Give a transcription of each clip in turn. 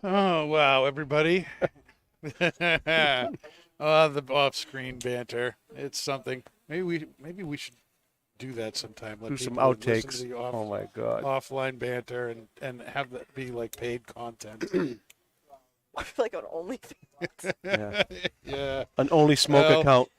Oh wow, everybody! The off-screen banter. It's something. Maybe we should do that sometime. Do Let some people listen to outtakes. the Oh my God. offline banter and have that be like paid content. I feel like on OnlyFans. Yeah. Yeah. An only smoke Well, account.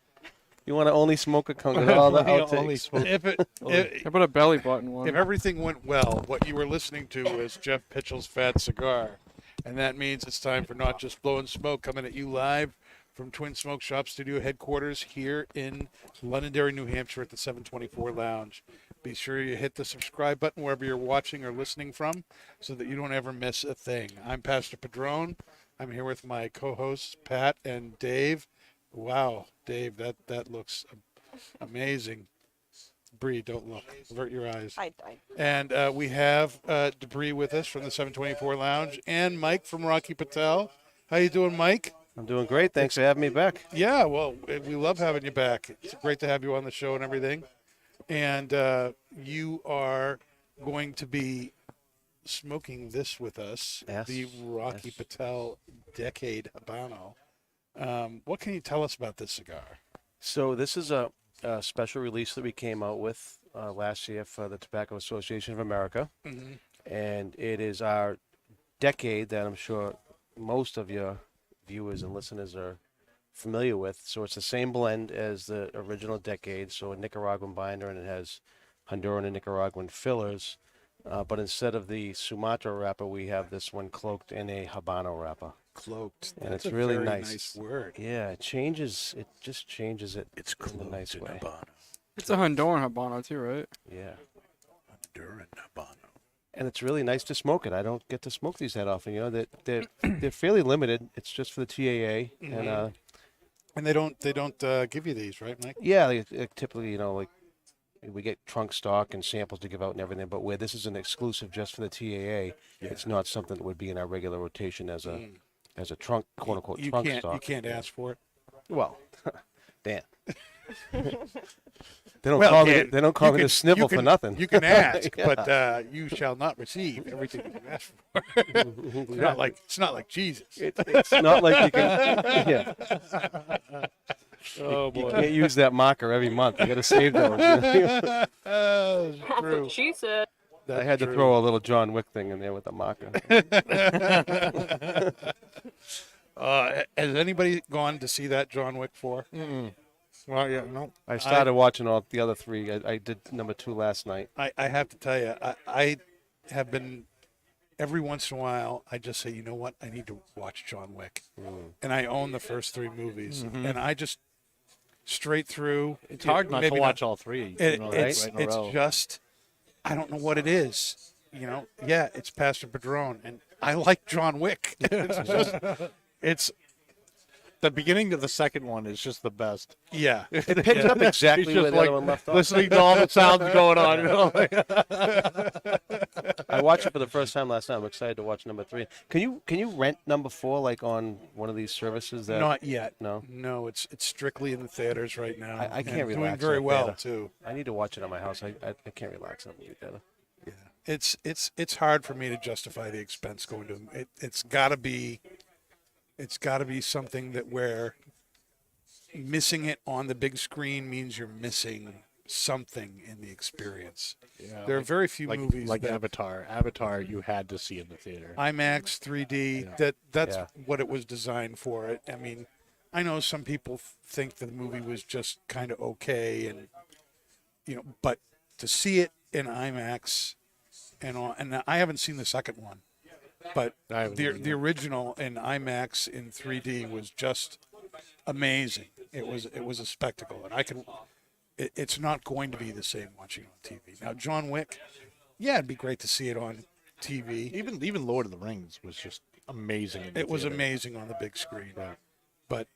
You want an only smoke account with all the Only outtakes. smoke. if How about a belly button one? if everything went well, what you were listening to was Jeff Pitchell's Fat Cigar, and that means it's time for Not Just Blowing Smoke, coming at you live from Twin Smoke Shop Studio headquarters here in Londonderry, New Hampshire at the 724 Lounge. Be sure you hit the subscribe button wherever you're watching or listening from so that you don't ever miss a thing. I'm Pastor Padron. I'm here with my co-hosts, Pat and Dave. Wow, Dave, that looks amazing. Bree, don't look. Avert your eyes. I And we have Debris with us from the 724 Lounge and Mike from Rocky Patel. How you doing, Mike? I'm doing great. Thanks for having me back. Yeah, well, we love having you back. It's great to have you on the show and everything. And you are going to be smoking this with us, Yes, the Rocky yes. Patel Decade Habano. What can you tell us about this cigar? So this is a special release that we came out with last year for the Tobacco Association of America. Mm-hmm. And it is our decade that I'm sure most of your viewers and listeners are familiar with. So it's the same blend as the original decade, so a Nicaraguan binder, and it has Honduran and Nicaraguan fillers. But instead of the Sumatra wrapper, we have this one cloaked in a Habano wrapper. Cloaked. And That's it's a really very nice. word. Yeah, it changes. It just changes it. It's in a nice close in way. Habano. It's a Honduran Habano too, right? Yeah. Honduran Habano. And it's really nice to smoke it. I don't get to smoke these that often. You know, they're fairly limited. It's just for the TAA, and And they don't give you these, right, Mike? yeah, typically, you know, like we get trunk stock and samples to give out and everything. But where this is an exclusive just for the TAA, it's not something that would be in our regular rotation as a trunk, quote unquote, You trunk can't stock. you can't ask for it. Well, Dan. They don't Well, call Dan, me. They don't call you me can- the snivel you for can- nothing. You can ask, Yeah. but you shall not receive everything that you ask for. It's not like Jesus. It's not like you can. Yeah. Oh You can't use that marker every month. You got to save those. That's That's true. what she said. I had to throw a little John Wick thing in there with the marker. Has anybody gone to see that John Wick 4? Well, yeah, no. I started watching all the other three. I did number 2 last night. I have to tell you, I have been, every once in a while, I just say, you know what, I need to watch John Wick. And I own the first 3 movies. And I just, straight through. It's hard not to maybe watch all three. It's right in a row. just, I don't know what it is. You know, yeah, it's Pastor Padron, and I like John Wick. It's just, it's, the beginning of the second one is just the best. yeah. It picked up exactly He's where just the like other one left off. listening to all the sounds going on. You know? I watched it for the first time last night. I'm excited to watch number 3. Can you rent number 4 like on one of these services? That Not yet. No? No, it's strictly in the theaters right now. I can't and relax doing in very a well theater. too. I need to watch it at my house. I can't relax in a movie theater. It's hard for me to justify the expense going to it. It's got to be something that where missing it on the big screen means you're missing something in the experience. Yeah, There are very few movies like that Avatar. Avatar, you had to see in the theater. IMAX 3D that's Yeah. what it was designed for. I mean, I know some people think the movie was just kind of okay, and but to see it in IMAX and I haven't seen the second one, but I haven't either. the original in IMAX in 3D was just amazing. It was a spectacle, and it's not going to be the same watching on TV. Now, John Wick, yeah, it'd be great to see it on TV. Even Lord of the Rings was just amazing. In the It was theater. amazing on the big screen. Right. But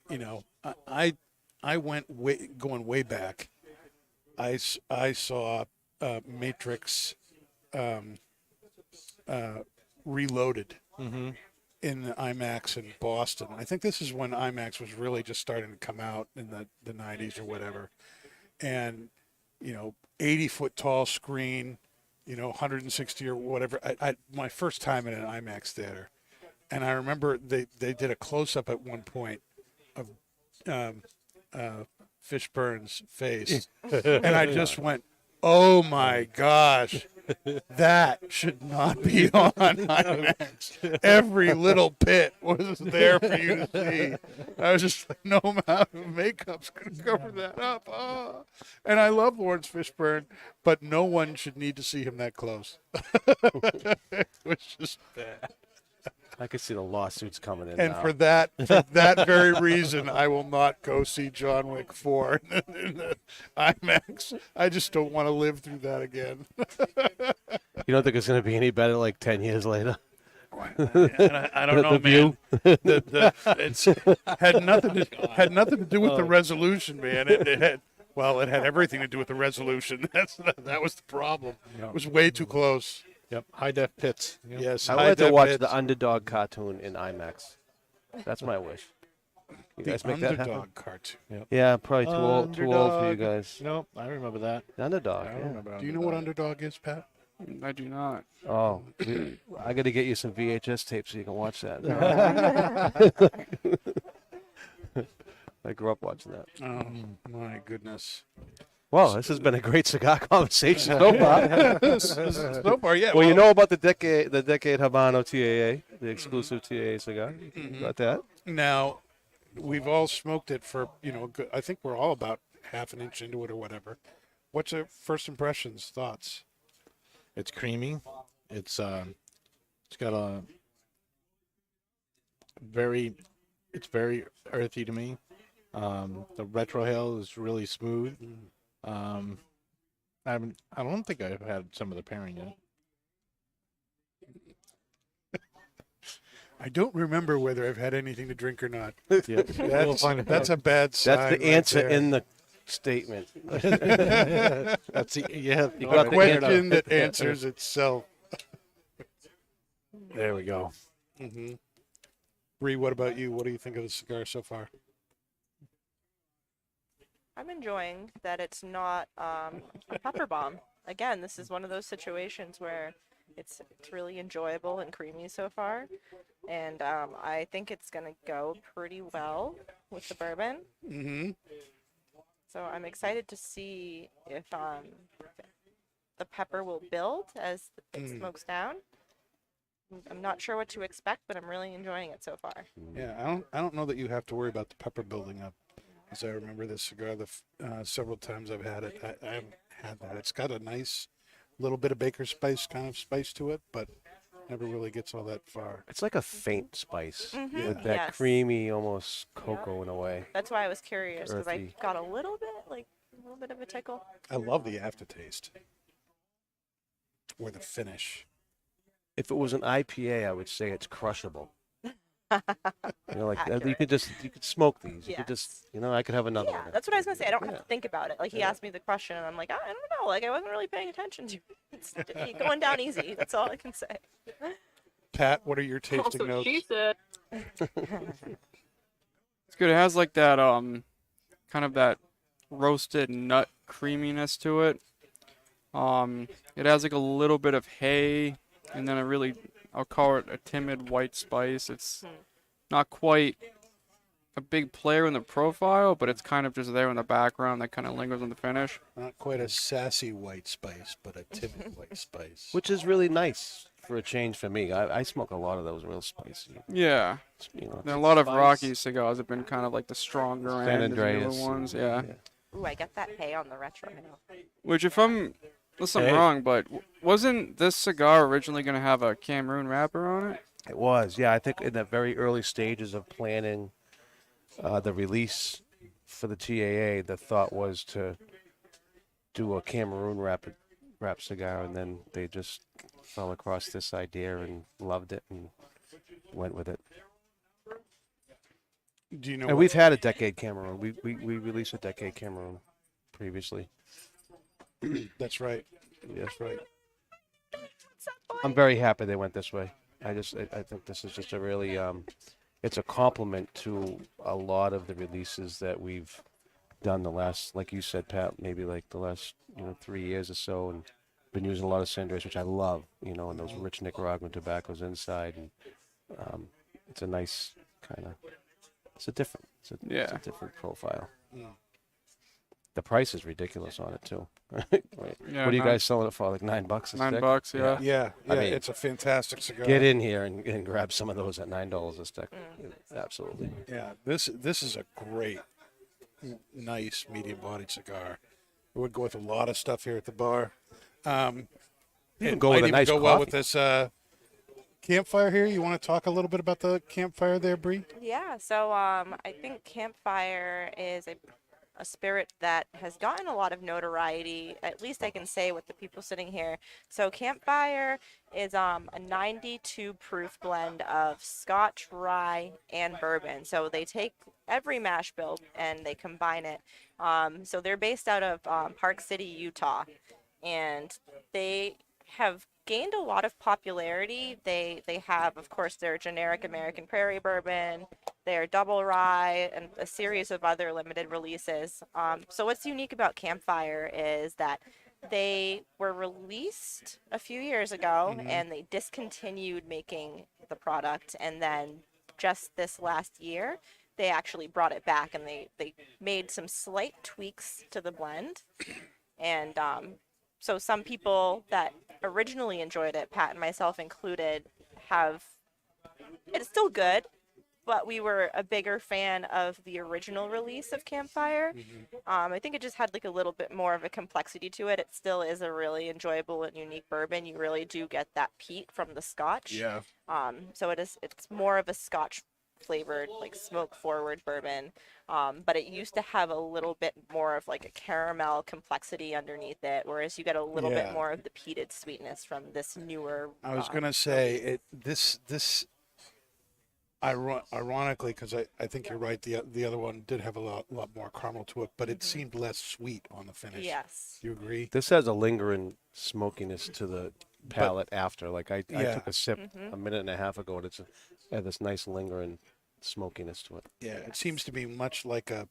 I went going way back. I saw Matrix Reloaded in the IMAX in Boston. I think this is when IMAX was really just starting to come out in the 90s or whatever. And 80-foot tall screen, 160 or whatever. My first time in an IMAX theater, and I remember they did a close up at one point of Fishburne's face, and I just went, "Oh my gosh, that should not be on IMAX." Every little bit was there for you to see. I was just like, no amount of makeup's going to cover that up. Oh. And I love Lawrence Fishburne, but no one should need to see him that close. It was just bad. I could see the lawsuits coming in And now. for that very reason, I will not go see John Wick 4 in the IMAX. I just don't want to live through that again. You don't think it's going to be any better like 10 years later? I don't know, The View? man. It's had nothing to do with the resolution, man. It had everything to do with the resolution. That was the problem. It was way too close. Yep. High def pits. Yep. Yes, I would like to watch high-def the Underdog cartoon in IMAX. That's my wish. You the guys make that happen? Underdog cartoon. Yeah, probably too old for you Underdog. guys. No, I remember that. The Underdog. I Yeah. remember. Do you know what Underdog is, Pat? I do not. Oh, I got to get you some VHS tapes so you can watch that. I grew up watching that. Oh my goodness. Well, this has been a great cigar conversation so far. So far, yeah. Well, you know about the Decade Habano TAA, the exclusive TAA cigar. Got that? Now, we've all smoked it for I think we're all about half an inch into it or whatever. What's your first impressions, thoughts? It's creamy. It's got a it's very earthy to me. The retrohale is really smooth. I don't think I've had some of the pairing yet. I don't remember whether I've had anything to drink or not. Yeah, we'll find out. That's a bad sign. That's the right answer there. in the statement. That's yeah. You A got the question that answers itself. There we go. Mm-hmm. Bree, what about you? What do you think of the cigar so far? I'm enjoying that it's not a pepper bomb. Again, this is one of those situations where it's really enjoyable and creamy so far, and I think it's gonna go pretty well with the bourbon. Mm-hmm. So I'm excited to see if the pepper will build as it smokes down. I'm not sure what to expect, but I'm really enjoying it so far. Yeah, I don't know that you have to worry about the pepper building up. As I remember this cigar, several times I've had it, I haven't had that. It's got a nice little bit of baker's spice kind of spice to it, but never really gets all that far. It's like a faint spice Mhm, with that yes. creamy, almost cocoa in a way. That's why I was curious because I Earthy. got a little bit of a tickle. I love the aftertaste or the finish. If it was an IPA, I would say it's crushable. Like you could smoke these. You could just, I could have another Yeah, one. that's what I was gonna say. I don't have Yeah. to think about it. Like he asked me the question, and I'm like, I don't know. Like I wasn't really paying attention to it. It's going down easy. That's all I can say. Pat, what are your tasting notes? said. It's good. It has like that kind of that roasted nut creaminess to it. It has like a little bit of hay, and then I'll call it a timid white spice. It's not quite a big player in the profile, but it's kind of just there in the background that kind of lingers on the finish. Not quite a sassy white spice, but a timid white spice. Which is really nice for a change for me. I smoke a lot of those real spicy. Yeah. And a lot of Rocky cigars have been kind of like the stronger San end of the newer Andreas. ones. Yeah. Ooh, I get that hay on the retro. Which, unless I'm wrong, but wasn't this cigar originally going to have a Cameroon wrapper on it? It was, yeah. I think in the very early stages of planning the release for the TAA, the thought was to do a Cameroon wrap cigar, and then they just fell across this idea and loved it and went with it. Do you know? And we've had a Decade Cameroon. We released a Decade Cameroon previously. That's right. Yes. That's right. I'm very happy they went this way. I think this is just a really it's a compliment to a lot of the releases that we've done the last, like you said, Pat, maybe like the last 3 years or so, and been using a lot of Cinders, which I love, you know, and those rich Nicaraguan tobaccos inside. And it's a nice kind of, it's a different, it's Yeah. a different profile. The price is ridiculous on it too. Right. Yeah, What are you nine- guys selling it for? Like $9 a stick? $9, yeah. Yeah, I mean, it's a fantastic cigar. Get in here and grab some of those at $9 a stick. Absolutely. Yeah, this is a great, nice medium-bodied cigar. It would go with a lot of stuff here at the bar. Even It go with might a even nice go well with coffee. this campfire here. You want to talk a little bit about the campfire there, Bree? Yeah, so I think campfire is a spirit that has gotten a lot of notoriety. At least I can say with the people sitting here. So campfire is a 92 proof blend of Scotch, rye, and bourbon. So they take every mash bill and they combine it. So they're based out of Park City, Utah, and they have gained a lot of popularity. They have, of course, their generic American Prairie bourbon, their double rye, and a series of other limited releases. So what's unique about Campfire is that they were released a few years ago and they discontinued making the product, and then just this last year they actually brought it back and they made some slight tweaks to the blend. And so some people that originally enjoyed it, Pat and myself included, have, it's still good, but we were a bigger fan of the original release of Campfire. I think it just had like a little bit more of a complexity to it. It still is a really enjoyable and unique bourbon. You really do get that peat from the Scotch. So it's more of a Scotch flavored, like smoke forward bourbon. But it used to have a little bit more of like a caramel complexity underneath it, whereas you get a little bit more of the peated sweetness from this newer. I was gonna say this ironically, because I think you're right. The other one did have a lot more caramel to it, but it seemed less sweet on the finish. Yes. Do you agree? This has a lingering smokiness to the palate after. Like I took a sip a minute and a half ago, and it had this nice lingering smokiness to it. Yeah, it seems to be much like a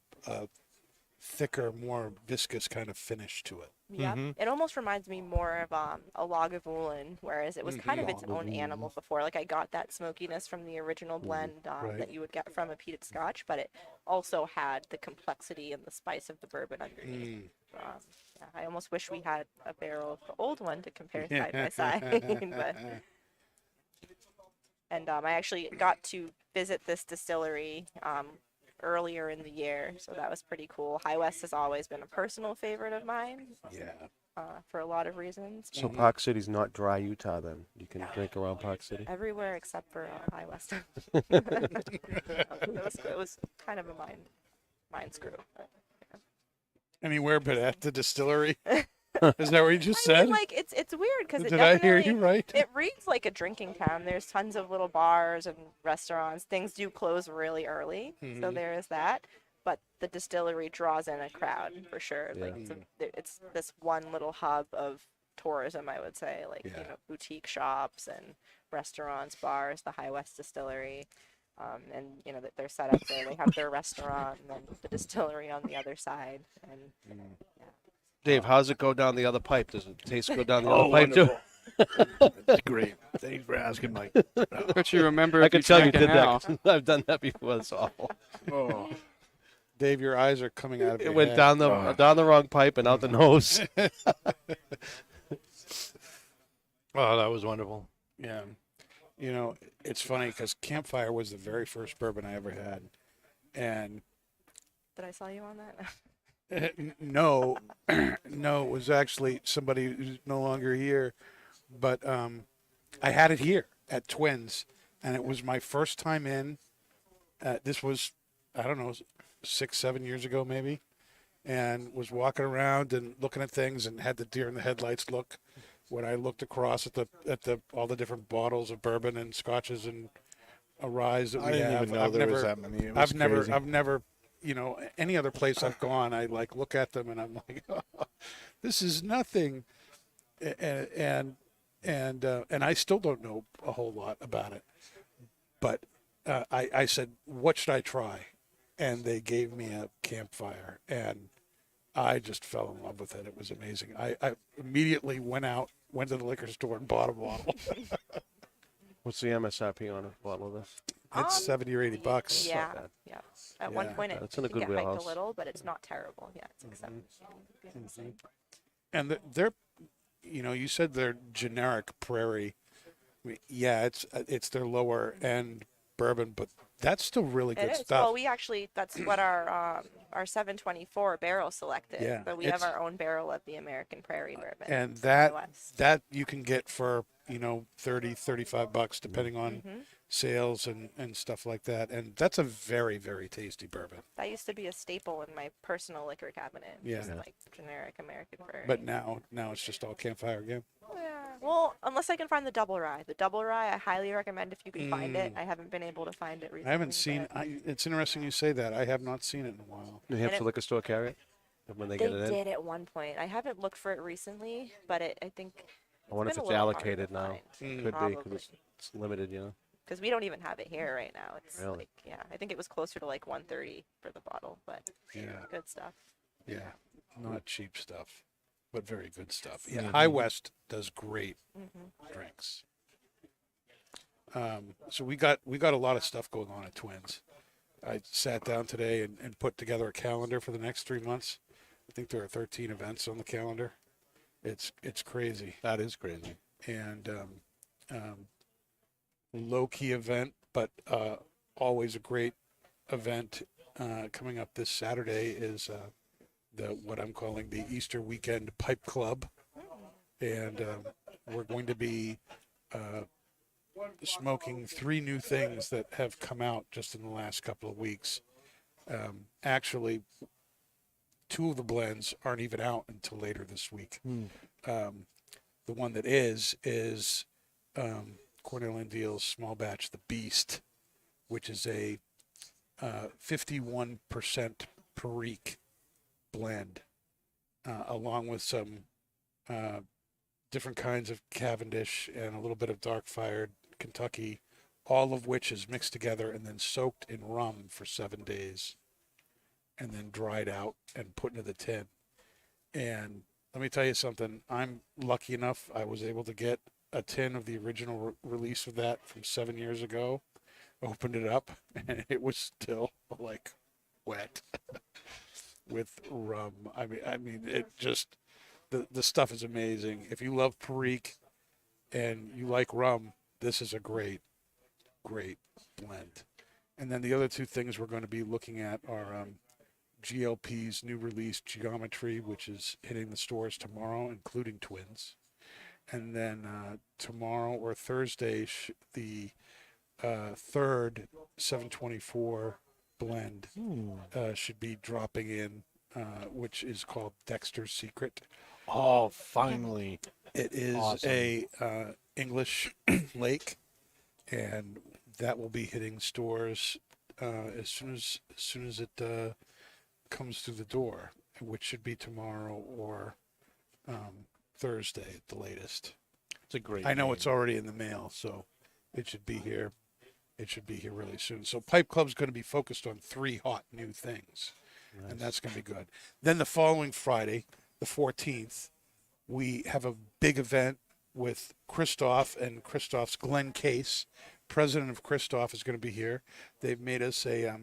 thicker, more viscous kind of finish to it. Yeah, it almost reminds me more of a Lagavulin, whereas it was kind of its own animal before. Like I got that smokiness from the original blend that you would get from a peated Scotch, but it also had the complexity and the spice of the bourbon underneath. Yeah, I almost wish we had a barrel of the old one to compare side by side. And I actually got to visit this distillery earlier in the year, so that was pretty cool. High West has always been a personal favorite of mine. Yeah. For a lot of reasons. So Park City's not dry Utah then? You can drink around Park City? Everywhere except for High West. It was kind of a mind screw. But, Anywhere but at the distillery. Is that what you just I said? mean, like it's weird because Did I hear you right? It reads like a drinking town. There's tons of little bars and restaurants. Things do close really early, so there is that. But the distillery draws in a crowd for sure. Like it's this one little hub of tourism, I would say. Like you know, boutique shops and restaurants, bars, the High West Distillery, and you know that they're set up there. They have their restaurant and then the distillery on the other side. And Dave, how's it go down the other pipe? Does it taste good down the other pipe too? That's great. Thanks for asking, Mike. But you remember I if you can tell you drank it did now. that. I've done that before. It's awful. Oh. Dave, your eyes are coming out of It your went head. down the wrong pipe and out the nose. Oh, that was wonderful. Yeah. You know, it's funny because Campfire was the very first bourbon I ever had. And did I sell you on that? no, no, it was actually somebody who's no longer here. But I had it here at Twins, and it was my first time in. This was, I don't know, 6-7 years ago maybe, and was walking around and looking at things and had the deer in the headlights look when I looked across at the all the different bottles of bourbon and scotches and ryes that we I didn't have. even know I've there never, was that many. It was I've never, you know, any other place I've gone, I like look at them and I'm like, oh, this is nothing, and I still don't know a whole lot about it, but I said, what should I try? And they gave me a Campfire, and I just fell in love with it. It was amazing. I immediately went to the liquor store and bought a bottle. What's the MSRP on a bottle of this? It's 70 or 80 bucks. Yeah, bad. yeah. At one Yeah, point, it that's in a can good get hiked a wheelhouse. little, but it's not terrible. Yeah, it's acceptable. And they're, you said they're generic prairie. I mean, yeah, it's their lower end bourbon, but that's still really good It is. stuff. Well, we actually, that's what our 724 barrel selected. Yeah, But we have it's- our own barrel of the American Prairie bourbon. And from the West. that you can get for 30, 35 bucks depending on sales and stuff like that, and that's a very, very tasty bourbon. That used to be a staple in my personal liquor cabinet. Yeah. Just like generic American Prairie. But now it's just all campfire again. Yeah. Well, unless I can find the double rye. The double rye, I highly recommend if you can find it. I haven't been able to find it recently. I haven't seen. but It's interesting you say that. I have not seen it in a while. New Hampshire it- liquor store carry it when they They get it in. did at one point. I haven't looked for it recently, but I think. I wonder if been a it's little hard to allocated now. find. Could be Probably. because it's limited, Because we don't even have it here right now. It's Really? like, yeah, I think it was closer to like 130 for the bottle, but Yeah, good stuff. yeah, not cheap stuff, but very good stuff. Yeah, High West does great drinks. So we got a lot of stuff going on at Twins. I sat down today and put together a calendar for the next 3 months. I think there are 13 events on the calendar. It's crazy. That is crazy. And low key event, but always a great event. Coming up this Saturday is what I'm calling the Easter Weekend Pipe Club, and we're going to be smoking 3 new things that have come out just in the last couple of weeks. Actually, 2 of the blends aren't even out until later this week. The one that is Cornell and Deal's small batch, the Beast, which is a 51% Perique blend, along with some different kinds of Cavendish and a little bit of dark fired Kentucky, all of which is mixed together and then soaked in rum for 7 days and then dried out and put into the tin. And let me tell you something. I'm lucky enough I was able to get a tin of the original release of that from 7 years ago. Opened it up, and it was still like wet with rum. I mean, it just the stuff is amazing. If you love Perique and you like rum, this is a great blend. And then the other 2 things we're going to be looking at are GLP's new release Geometry, which is hitting the stores tomorrow, including Twins. And then tomorrow or Thursday, the third 724 blend should be dropping in, which is called Dexter's Secret. Oh, finally. It is Awesome. a English lake, and that will be hitting stores as soon as it comes through the door, which should be tomorrow or Thursday at the latest. It's a great I know name. it's already in the mail, so it should be here. It should be here really soon. So Pipe Club's going to be focused on 3 hot new things, and that's going to be good. Then the following Friday, the 14th, we have a big event with Christoph and Christoph's Glenn Case. President of Christoph is going to be here. They've made us a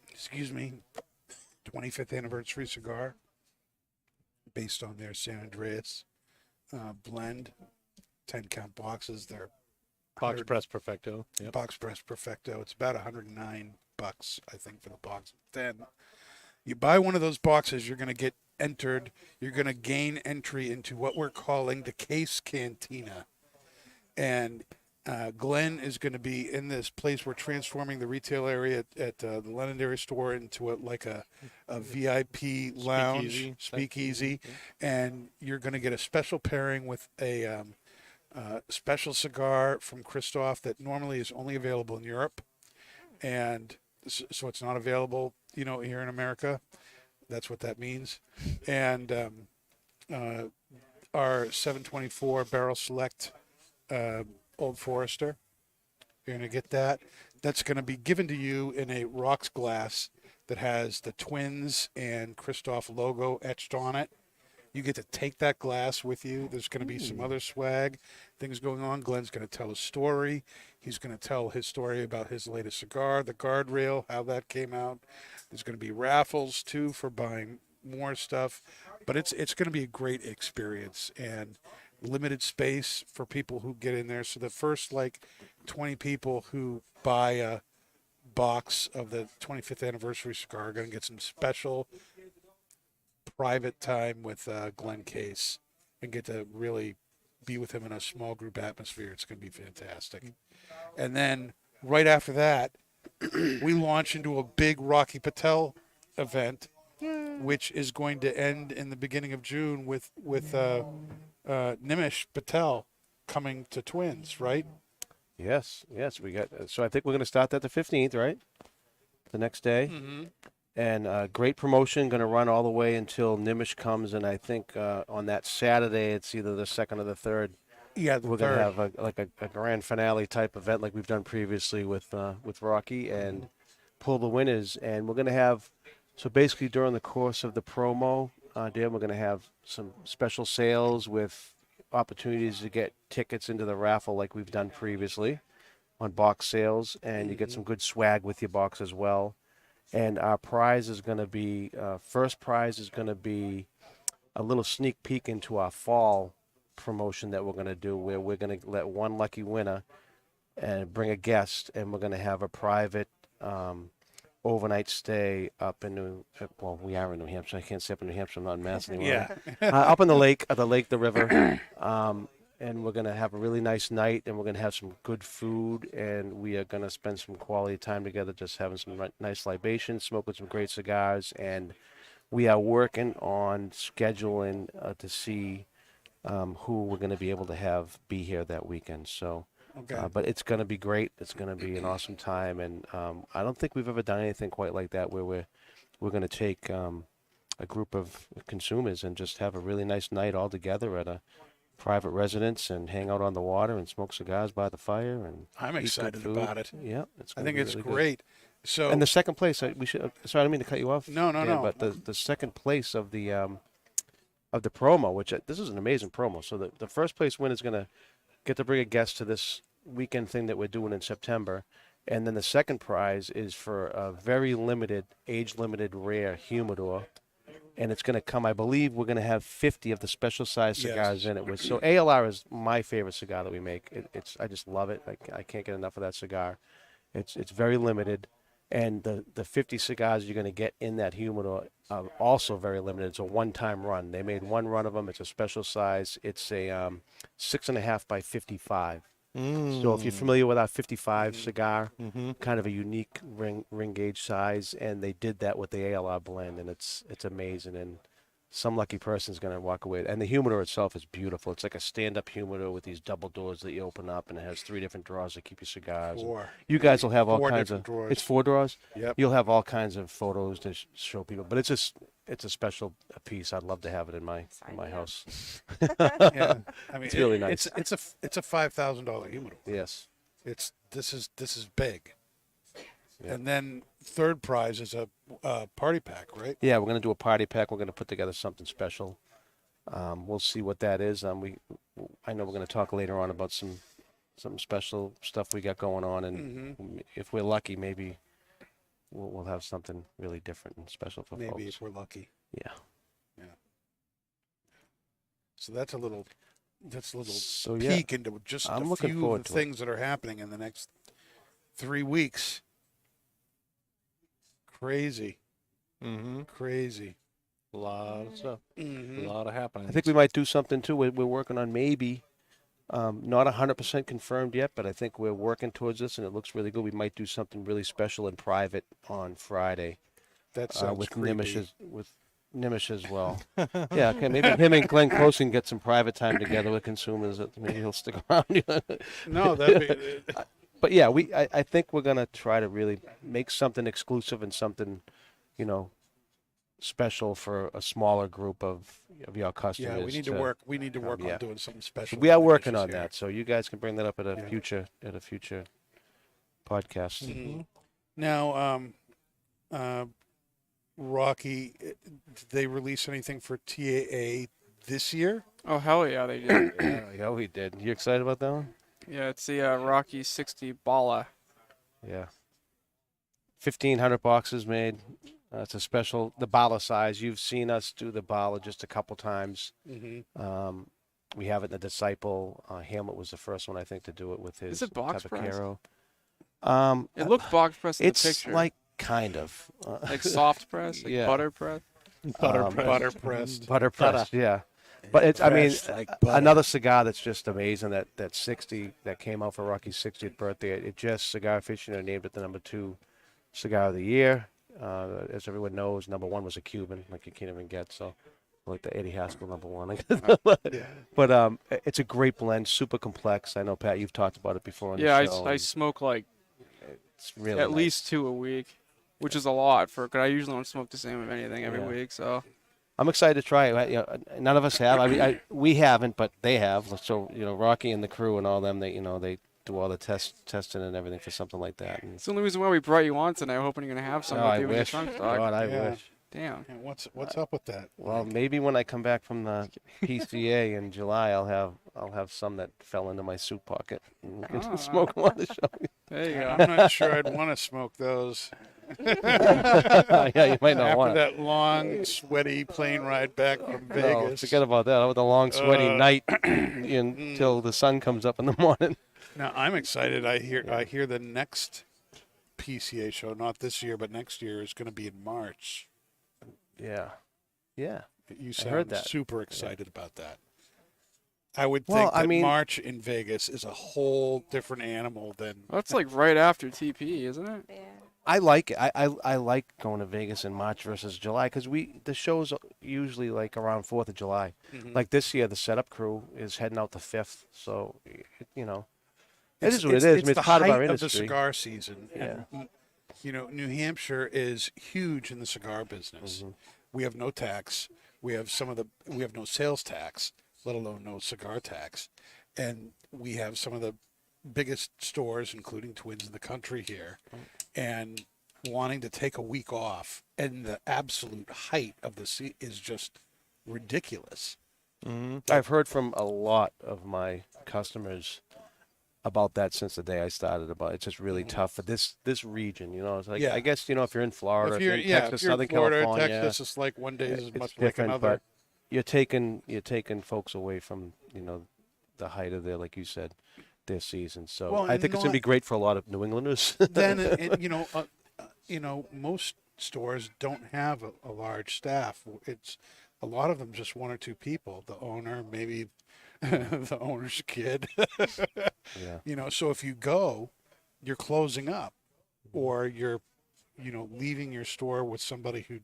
excuse me, 25th anniversary cigar based on their San Andreas blend, 10-count boxes. They're Box Press Perfecto. Yep. Box Press Perfecto. It's about $109, I think, for the box of 10. You buy one of those boxes, you're going to get entered. You're going to gain entry into what we're calling the Case Cantina. And Glenn is going to be in this place. We're transforming the retail area at the Londonderry store into a VIP lounge, speakeasy. And you're going to get a special pairing with a special cigar from Christoph that normally is only available in Europe, and so it's not available, here in America. That's what that means. And our 724 Barrel Select Old Forester, you're going to get that. That's going to be given to you in a rocks glass that has the Twins and Christoph logo etched on it. You get to take that glass with you. There's going to be some other swag, things going on. Glenn's going to tell a story. He's going to tell his story about his latest cigar, the guardrail, how that came out. There's going to be raffles too for buying more stuff, but it's going to be a great experience and limited space for people who get in there. So the first 20 people who buy a box of the 25th anniversary cigar are going to get some special private time with Glenn Case and get to really be with him in a small group atmosphere. It's going to be fantastic. And then right after that, we launch into a big Rocky Patel event, which is going to end in the beginning of June with Nimish Patel coming to Twins, right? Yes, we got. So I think we're going to start that the 15th, right? The next day. Mm-hmm. And great promotion, going to run all the way until Nimish comes. And I think on that Saturday, it's either the 2nd or the 3rd. Yeah, We're going to have a grand finale type event like we've done previously with Rocky and pull the winners. And we're going to have, so basically during the course of the promo, Dan, we're going to have some special sales with opportunities to get tickets into the raffle like we've done previously on box sales. And you get some good swag with your box as well. And our prize is going to be, first prize is going to be a little sneak peek into our fall promotion that we're going to do, where we're going to let one lucky winner and bring a guest, and we're going to have a private overnight stay up in we are in New Hampshire. I can't say up in New Hampshire. I'm not in Mass anymore. Yeah. Up in the lake, the river. And we're going to have a really nice night, and we're going to have some good food, and we are going to spend some quality time together just having some nice libations, smoking some great cigars, and we are working on scheduling to see who we're going to be able to have be here that weekend. So, Okay. but it's going to be great. It's going to be an awesome time, and I don't think we've ever done anything quite like that where we're going to take a group of consumers and just have a really nice night all together at a private residence and hang out on the water and smoke cigars by the fire and I'm eat good excited food. about it. Yeah, I think it's really good. great. So And the second place, we should. Sorry, I didn't mean to cut you off. No, Dan, no. But the second place of the promo, which this is an amazing promo. So the first place winner is going to get to bring a guest to this weekend thing that we're doing in September, and then the second prize is for a very limited, age-limited, rare humidor. And it's going to come, I believe we're going to have 50 of the special size cigars in it. So ALR is my favorite cigar that we make. I just love it. I can't get enough of that cigar. It's very limited. And the 50 cigars you're going to get in that humidor are also very limited. It's a one-time run. They made one run of them. It's a special size. It's a 6.5 by 55. So if you're familiar with our 55 cigar, kind of a unique ring gauge size, and they did that with the ALR blend, and it's amazing. And some lucky person's going to walk away. And the humidor itself is beautiful. It's like a stand-up humidor with these double doors that you open up, and it has 3 different drawers to keep your cigars. Four. You guys will have all 4 kinds of different drawers. It's 4 drawers. Yep. You'll have all kinds of photos to show people, but it's a special piece. I'd love to have it in my house. Yeah. I mean, It's really nice. It's a $5,000 humidor. Yes. This is big. Yeah. And then third prize is a party pack, right? Yeah, we're going to do a party pack. We're going to put together something special. We'll see what that is. I know we're going to talk later on about some special stuff we got going on, and if we're lucky, maybe we'll have something really different and special for Maybe folks. if we're lucky. Yeah. So that's a little So yeah, peek into just I'm a looking few of forward the to it. things that are happening in the next 3 weeks. Crazy. Crazy. A lot of stuff. A Mm-hmm. lot of happening. I think we might do something too. We're working on maybe. Not 100% confirmed yet, but I think we're working towards this, and it looks really good. We might do something really special in private on Friday That sounds with creepy. Nimish as well. Yeah, okay, maybe him and Glenn Close can get some private time together with consumers. Maybe he'll stick around. No, that'd be But yeah, I think we're gonna try to really make something exclusive and something, special for a smaller group of your customers. yeah. We need to work. We need to work yeah. on doing something special. We are with working Nimish's on here. that, so you guys can bring that up at a Yeah. future podcast. Now, Rocky, did they release anything for TAA this year? Oh hell yeah, they did. Yeah, we did. You excited about that one? Yeah, it's the Rocky 60 Bala. Yeah. 1,500 boxes made. It's a special, the Bala size. You've seen us do the Bala just a couple times. Mm-hmm. We have it in the Disciple. Hamlet was the first one, I think, to do it with his Is it box press? Tabacaro. It looked box press in the It's picture. like kind of. Like soft press, like Yeah. butter press. Butter pressed. Butter pressed, yeah. But it's, I mean, Pressed like butter. another cigar that's just amazing. That 60 that came out for Rocky's 60th birthday. It just Cigar Aficionado named it the #2 cigar of the year. As everyone knows, #1 was a Cuban, like you can't even get. So, like the Eddie Haskell #1. But it's a great blend, super complex. I know Pat, you've talked about it before on Yeah, the show. I and smoke like it's really at nice. least 2 a week, which is a lot for. Cause I usually don't smoke the same of anything every Yeah. week. So I'm excited to try it. You know, none of us have. I mean, we haven't, but they have. So Rocky and the crew and all them, they do all the testing and everything for something like that. And, it's the only reason why we brought you on tonight, hoping you're gonna have some oh, with I you in your wish. trunk stock. God, I Yeah. wish. Damn. Yeah, what's up with that? Well, maybe when I come back from the PCA in July, I'll have some that fell into my suit pocket and we can Ah. smoke them on the show. There you go. I'm not sure I'd want to smoke those. Yeah, you might not After want it. that long, sweaty plane ride back from No, Vegas. forget about that. How about the long, sweaty Uh, night until the sun comes up in the morning? Now I'm excited. I hear the next PCA show, not this year, but next year, is going to be in March. Yeah, yeah. You I heard sound that. super excited about that. I would Well, think I that mean- March in Vegas is a whole different animal than. Well, that's like right after TP, isn't it? Yeah. I like it. I like going to Vegas in March versus July because the shows are usually like around 4th of July. Mhm. Like this year, the setup crew is heading out the 5th, so it It's- is what it it's- is. I mean, It's it's the part of height our of the industry. cigar season. Yeah. And, New Hampshire is huge in the cigar business. Mm-hmm. We have no tax. We have no sales tax, let alone no cigar tax, and we have some of the biggest stores, including Twins, in the country here, and wanting to take a week off, and the absolute height of the sea is just ridiculous. I've heard from a lot of my customers about that since the day I started. About it's just really tough for this region. It's like Yeah. I guess if you're in Florida, If you're in Texas, if you're Southern in Florida, California, Texas, it's like one day is as it's much like different. another. But you're taking folks away from the height of their, like you said, their season. So Well, I and think it's gonna not- be great for a lot of New Englanders. Then most stores don't have a large staff. It's a lot of them just one or two people, the owner, maybe the owner's kid. Yeah. So if you go, you're closing up, or you're leaving your store with somebody who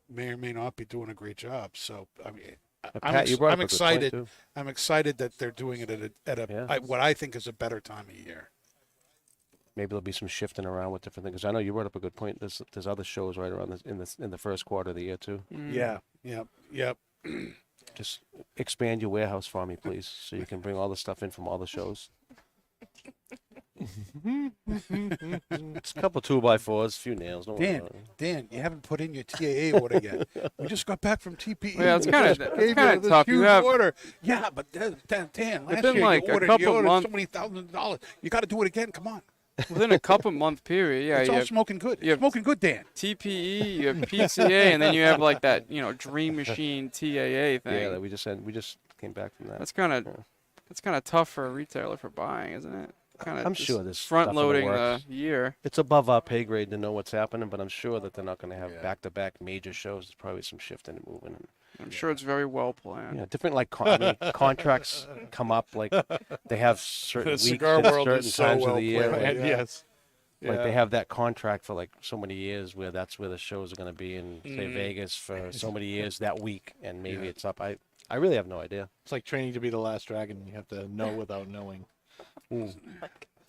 may or may not be doing a great job. So I mean, Pat, you brought up I'm a good point, excited. too. I'm excited that they're doing it Yeah. what I think is a better time of year. Maybe there'll be some shifting around with different things. I know you brought up a good point. There's other shows right around in the first quarter of the year too. Yeah. Yep. Just expand your warehouse for me, please, so you can bring all the stuff in from all the shows. It's a couple 2x4s, a few nails. Don't worry Dan, about it. Dan, you haven't put in your TAA order yet. We just got back from TPE. Well, yeah, it's We kinda- just it's gave kinda this tough. You huge have- order. Yeah, but Dan, last been year like you a ordered, couple so many $1,000s. You got to do it again. Come on. Within a couple month period, yeah. It's You all have smoking good. you have- Smoking good, Dan. TPE, you have PCA, and then you have like that, Dream Machine TAA thing. Yeah, that we just came back from that. That's kind of tough for a retailer for buying, isn't it? I'm sure there's stuff front in the loading the works. year. It's above our pay grade to know what's happening, but I'm sure that they're not going to have Yeah. back-to-back major shows. There's probably some shifting and moving. And, I'm sure it's very well planned. yeah, different contracts come up. Like they have certain The weeks cigar at world certain is so times of well the year. planned. Like, Yeah. Yes. like they have that contract for like so many years where that's where the shows are going to be in say Vegas for so many years that week, and maybe Yeah. it's up. I really have no idea. It's like training to be the last dragon. You have to know without knowing.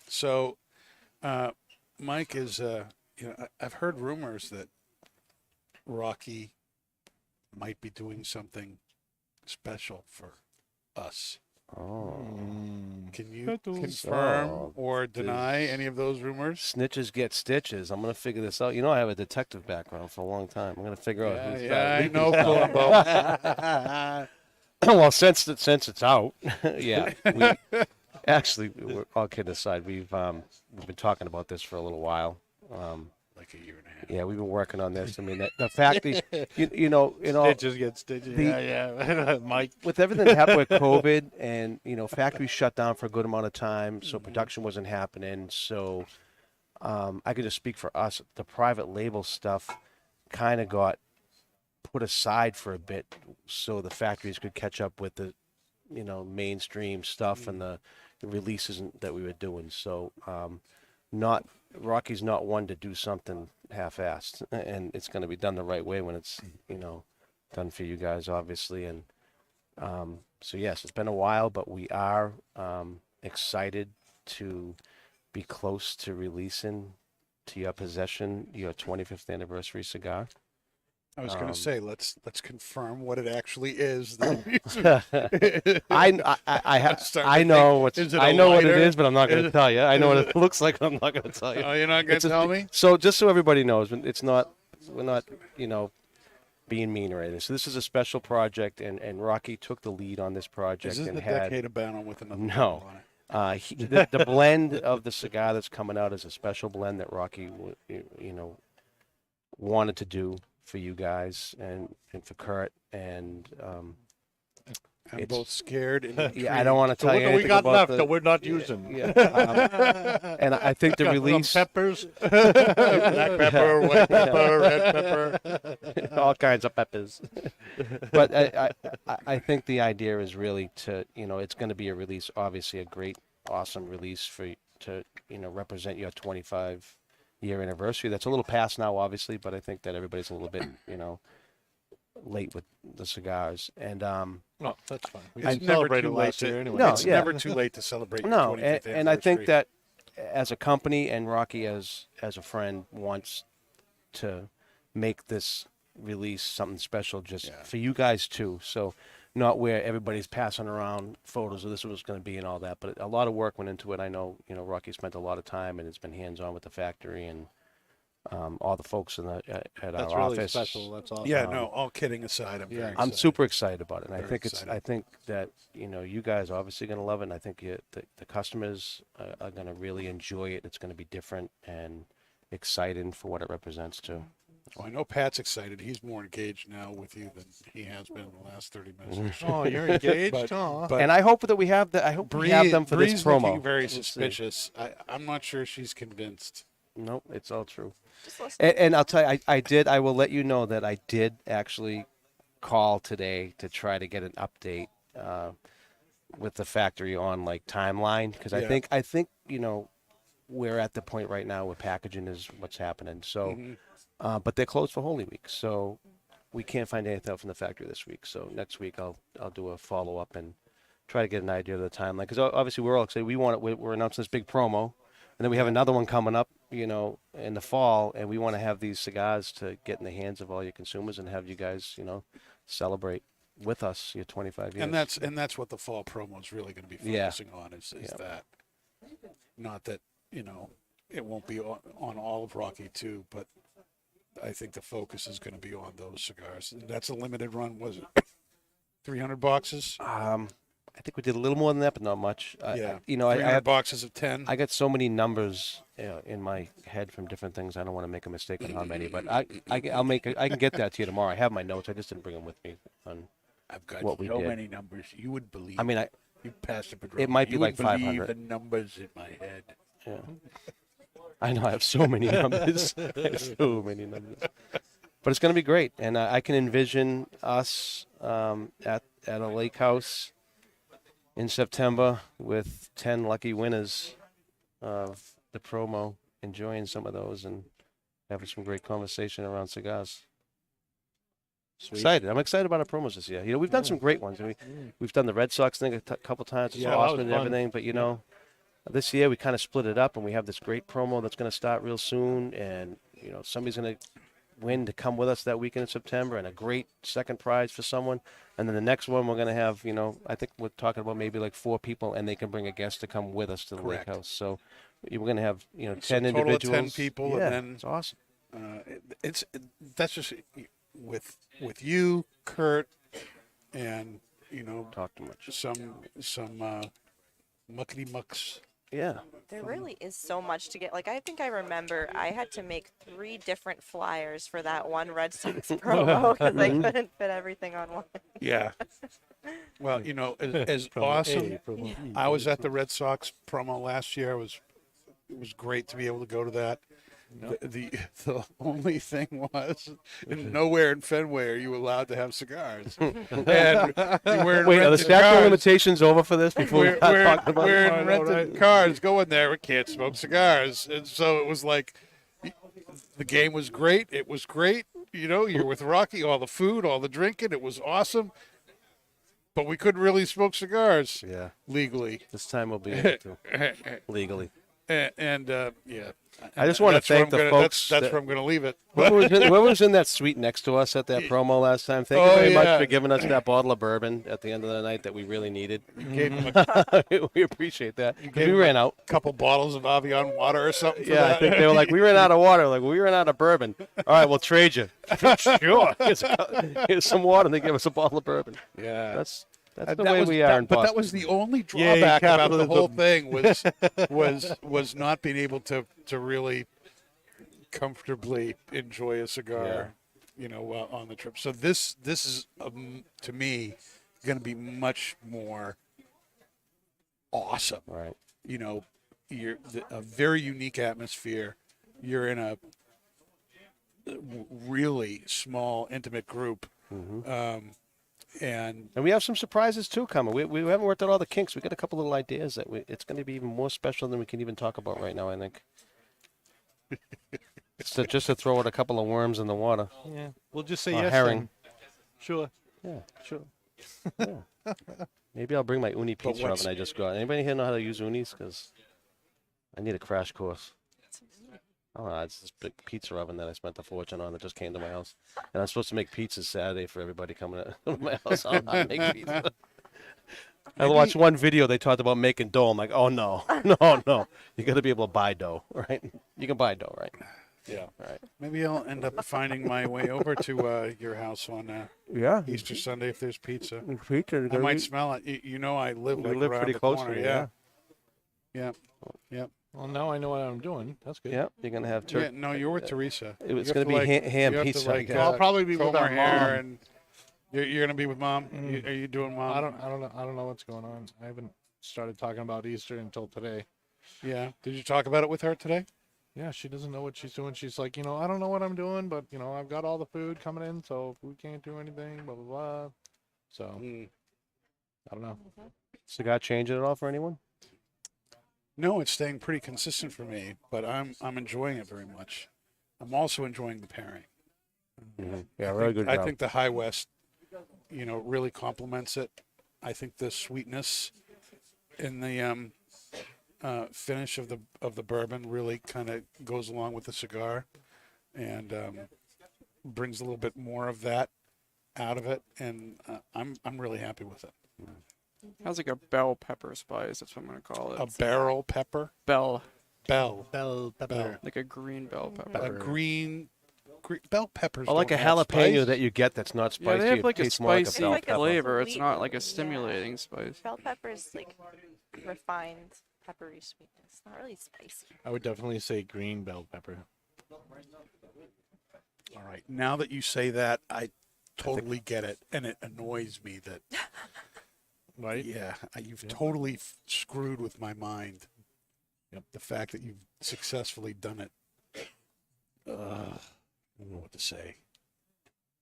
So, Mike is, I've heard rumors that Rocky might be doing something special for us Oh. Can you confirm So, or deny any of those rumors? Snitches get stitches. I'm gonna figure this out. You know, I have a detective background for a long time. I'm gonna figure out who's I know, Columbo. Well, since it's out, yeah. Actually, all kidding aside, we've been talking about this for a little while. Like a year and a half. Yeah, we've been working on this. I mean, the fact that Stitches get stitches. the- Yeah. Mike. with everything that happened with COVID, and factories shut down for a good amount of time, so production wasn't happening. So I could just speak for us. The private label stuff kind of got put aside for a bit, so the factories could catch up with the mainstream stuff and the releases that we were doing. So not Rocky's not one to do something half-assed, and it's going to be done the right way when it's done for you guys, obviously. And so yes, it's been a while, but we are excited to be close to releasing to your possession your 25th anniversary cigar. I was going to say, let's confirm what it actually is. I Starting to know think, what is it I a know what it lighter? is, but I'm not going to tell you. I know what it looks like, but I'm not going to tell you. Oh, you're not going to tell me? So just so everybody knows, we're not being mean or anything. So this is a special project, and Rocky took the lead on this project. Is this and the had Decade Habano with another No. label on it? the blend of the cigar that's coming out is a special blend that Rocky wanted to do for you guys and for Kurt, and I'm It's- both scared and yeah, I don't want to So tell what you do we anything got about left the, that we're not using? and I think the Got release, some peppers. black pepper, white pepper, red pepper. all kinds of peppers. But I think the idea is really to it's going to be a release, obviously a great, awesome release to represent your 25-year anniversary. That's a little past now, obviously, but I think that everybody's a little bit late with the cigars. And No, that's fine. We It's didn't never celebrate too it late last to- year anyway. No, It's yeah. never too late to celebrate your no, 25th and I think anniversary. that as a company and Rocky as a friend wants to make this release something special just Yeah. for you guys too. So not where everybody's passing around photos of this was going to be and all that, but a lot of work went into it. I know, Rocky spent a lot of time and it's been hands-on with the factory and all the folks in at That's our really office. special. That's awesome. Yeah, no, all kidding aside, I'm Yeah. very I'm excited. super excited about it, and Very I think excited. I think that you guys are obviously going to love it, and I think the customers are going to really enjoy it. It's going to be different and exciting for what it represents too. Well, I know Pat's excited. He's more engaged now with you than he has been in the last 30 minutes. Oh, you're engaged? But- Aw. but And I hope that we have I hope we have them for Bree's this promo. looking very We'll see. suspicious. I'm not sure she's convinced. Nope, it's all true. Just listen. And I'll tell you, I will let you know that I did actually call today to try to get an update with the factory on like timeline, because Yeah. I think we're at the point right now where packaging is what's happening. So, Mm-hmm. but they're closed for Holy Week, so we can't find anything out from the factory this week. So next week I'll do a follow up and try to get an idea of the timeline, because obviously we're all excited. We're announcing this big promo. And then we have another one coming up, in the fall, and we want to have these cigars to get in the hands of all your consumers and have you guys, celebrate with us your 25 years. And that's what the fall promo is really going to be Yeah. focusing on is Yeah. that. Not that, it won't be on all of Rocky too, but I think the focus is going to be on those cigars. That's a limited run, was it? 300 boxes? I think we did a little more than that, but not much. Yeah. I 300 have boxes of 10. I got so many numbers in my head from different things. I don't want to make a mistake on how many, but I can get that to you tomorrow. I have my notes. I just didn't bring them with me. I've got what we so did. many numbers. You would believe. I mean, You passed it, it might be you like would believe 500. the numbers in my head. Yeah. I know I have so many numbers. I have so many numbers. But it's going to be great, and I can envision us at a lake house in September with 10 lucky winners of the promo, enjoying some of those and having some great conversation around cigars. Excited. I'm excited about our promos this year. We've done some great ones. We've done the Red Sox thing a couple times. It's Yeah, that awesome was and fun. everything. But, this year we kind of split it up, and we have this great promo that's going to start real soon. And, somebody's going to win to come with us that weekend in September, and a great second prize for someone. And then the next one, we're going to have, I think we're talking about maybe like 4 people, and they can bring a guest to come with us to the Correct. lake house. So we're going to have, 10 So total of individuals. 10 people, yeah, and then it's awesome. That's just with you, Kurt, and Talk too much. some muckety mucks. Yeah. There really is so much to get. Like, I think I remember I had to make 3 different flyers for that one Red Sox promo because I couldn't fit everything on one. Yeah. Well, as From awesome. A, from E. I was at the Red Sox promo last year. It was great to be able to go to that. The only thing was, nowhere in Fenway are you allowed to have cigars. And we're Wait, are the statute of limitations over for this before we We're, start we're, talking about we're it? in rented cars. Go in there. We can't smoke cigars. And so it was like, the game was great. It was great. You're with Rocky. All the food, all the drinking. It was awesome. But we couldn't really smoke cigars Yeah. legally. This time we'll be able to legally. And yeah. I just want to That's where thank I'm the gonna- folks. That's that- where I'm going to leave it. whoever was in that suite next to us at that promo last time, thank you Oh, very yeah. much for giving us that bottle of bourbon at the end of the night that we really needed. Gave him a We appreciate that. 'Cause gave we him ran out. couple bottles of Avion water or something. For Yeah, I that. think they were like, we ran out of water. Like, we ran out of bourbon. All right, we'll trade you. Sure. Here's some water, and they give us a bottle of bourbon. Yeah. That's That the way was- we are in But Boston. that was the only Yay, drawback about the capitalism. whole thing was not being able to really comfortably enjoy a cigar, while on the trip. So this is to me going to be much more awesome. Right. You're a very unique atmosphere. You're in a really small, intimate group. And And we have some surprises too coming. We haven't worked out all the kinks. We got a couple little ideas that it's going to be even more special than we can even talk about right now, I think. Just to throw out a couple of worms in the water. Yeah, we'll just say Or yes. herring. then. Sure. Yeah, sure. Yeah. Maybe I'll bring my uni pizza what's- oven I just got. Anybody here know how to use unis? Because I need a crash course. Oh, it's this big pizza oven that I spent a fortune on that just came to my house. And I'm supposed to make pizzas Saturday for everybody coming to my house. I'll make pizza. I watched one video. They talked about making dough. I'm like, oh, no. No. You got to be able to buy dough, right? You can buy dough, right? yeah, All right. maybe I'll end up finding my way over to your house on Yeah. Easter Sunday if there's pizza. Pizza. I might smell it. I live We like live around pretty the close corner. to it, Yeah. Well, now I know what I'm doing. That's good. Yeah, you're going to have Yeah, turkey. no, you're with Teresa. It was You have gonna to, be like- ham you have to, pizza, I like, guess. I'll probably be comb with her our hair, mom. and you're gonna be with mom. Are you doing mom? I don't know what's going on. I haven't started talking about Easter until today. Yeah. Did you talk about it with her today? Yeah, she doesn't know what she's doing. She's like, I don't know what I'm doing, but I've got all the food coming in, so we can't do anything, blah blah blah. So I don't know. Cigar changing at all for anyone? No, it's staying pretty consistent for me, but I'm enjoying it very much. I'm also enjoying the pairing. Yeah, really good I job. think the High West, really complements it. I think the sweetness in the finish of the bourbon really kind of goes along with the cigar, and brings a little bit more of that out of it. And I'm really happy with it. It has like a bell pepper spice. That's what I'm gonna call it. A barrel pepper, Bell, bell, Bell pepper. like a green bell pepper. a green bell peppers. Or like a don't have jalapeno spice. that you get that's not spicy. Yeah, they have it like a tastes more like spicy bell like a pepper. flavor. It's sweet- not like a yeah. stimulating spice. Bell pepper's like refined peppery sweetness, not really spicy. I would definitely say green bell pepper. All right. Now that you say that, I totally get it, and it annoys me that. Right? Yeah, you've totally screwed with my mind. Yep. The fact that you've successfully done it. I don't know what to say.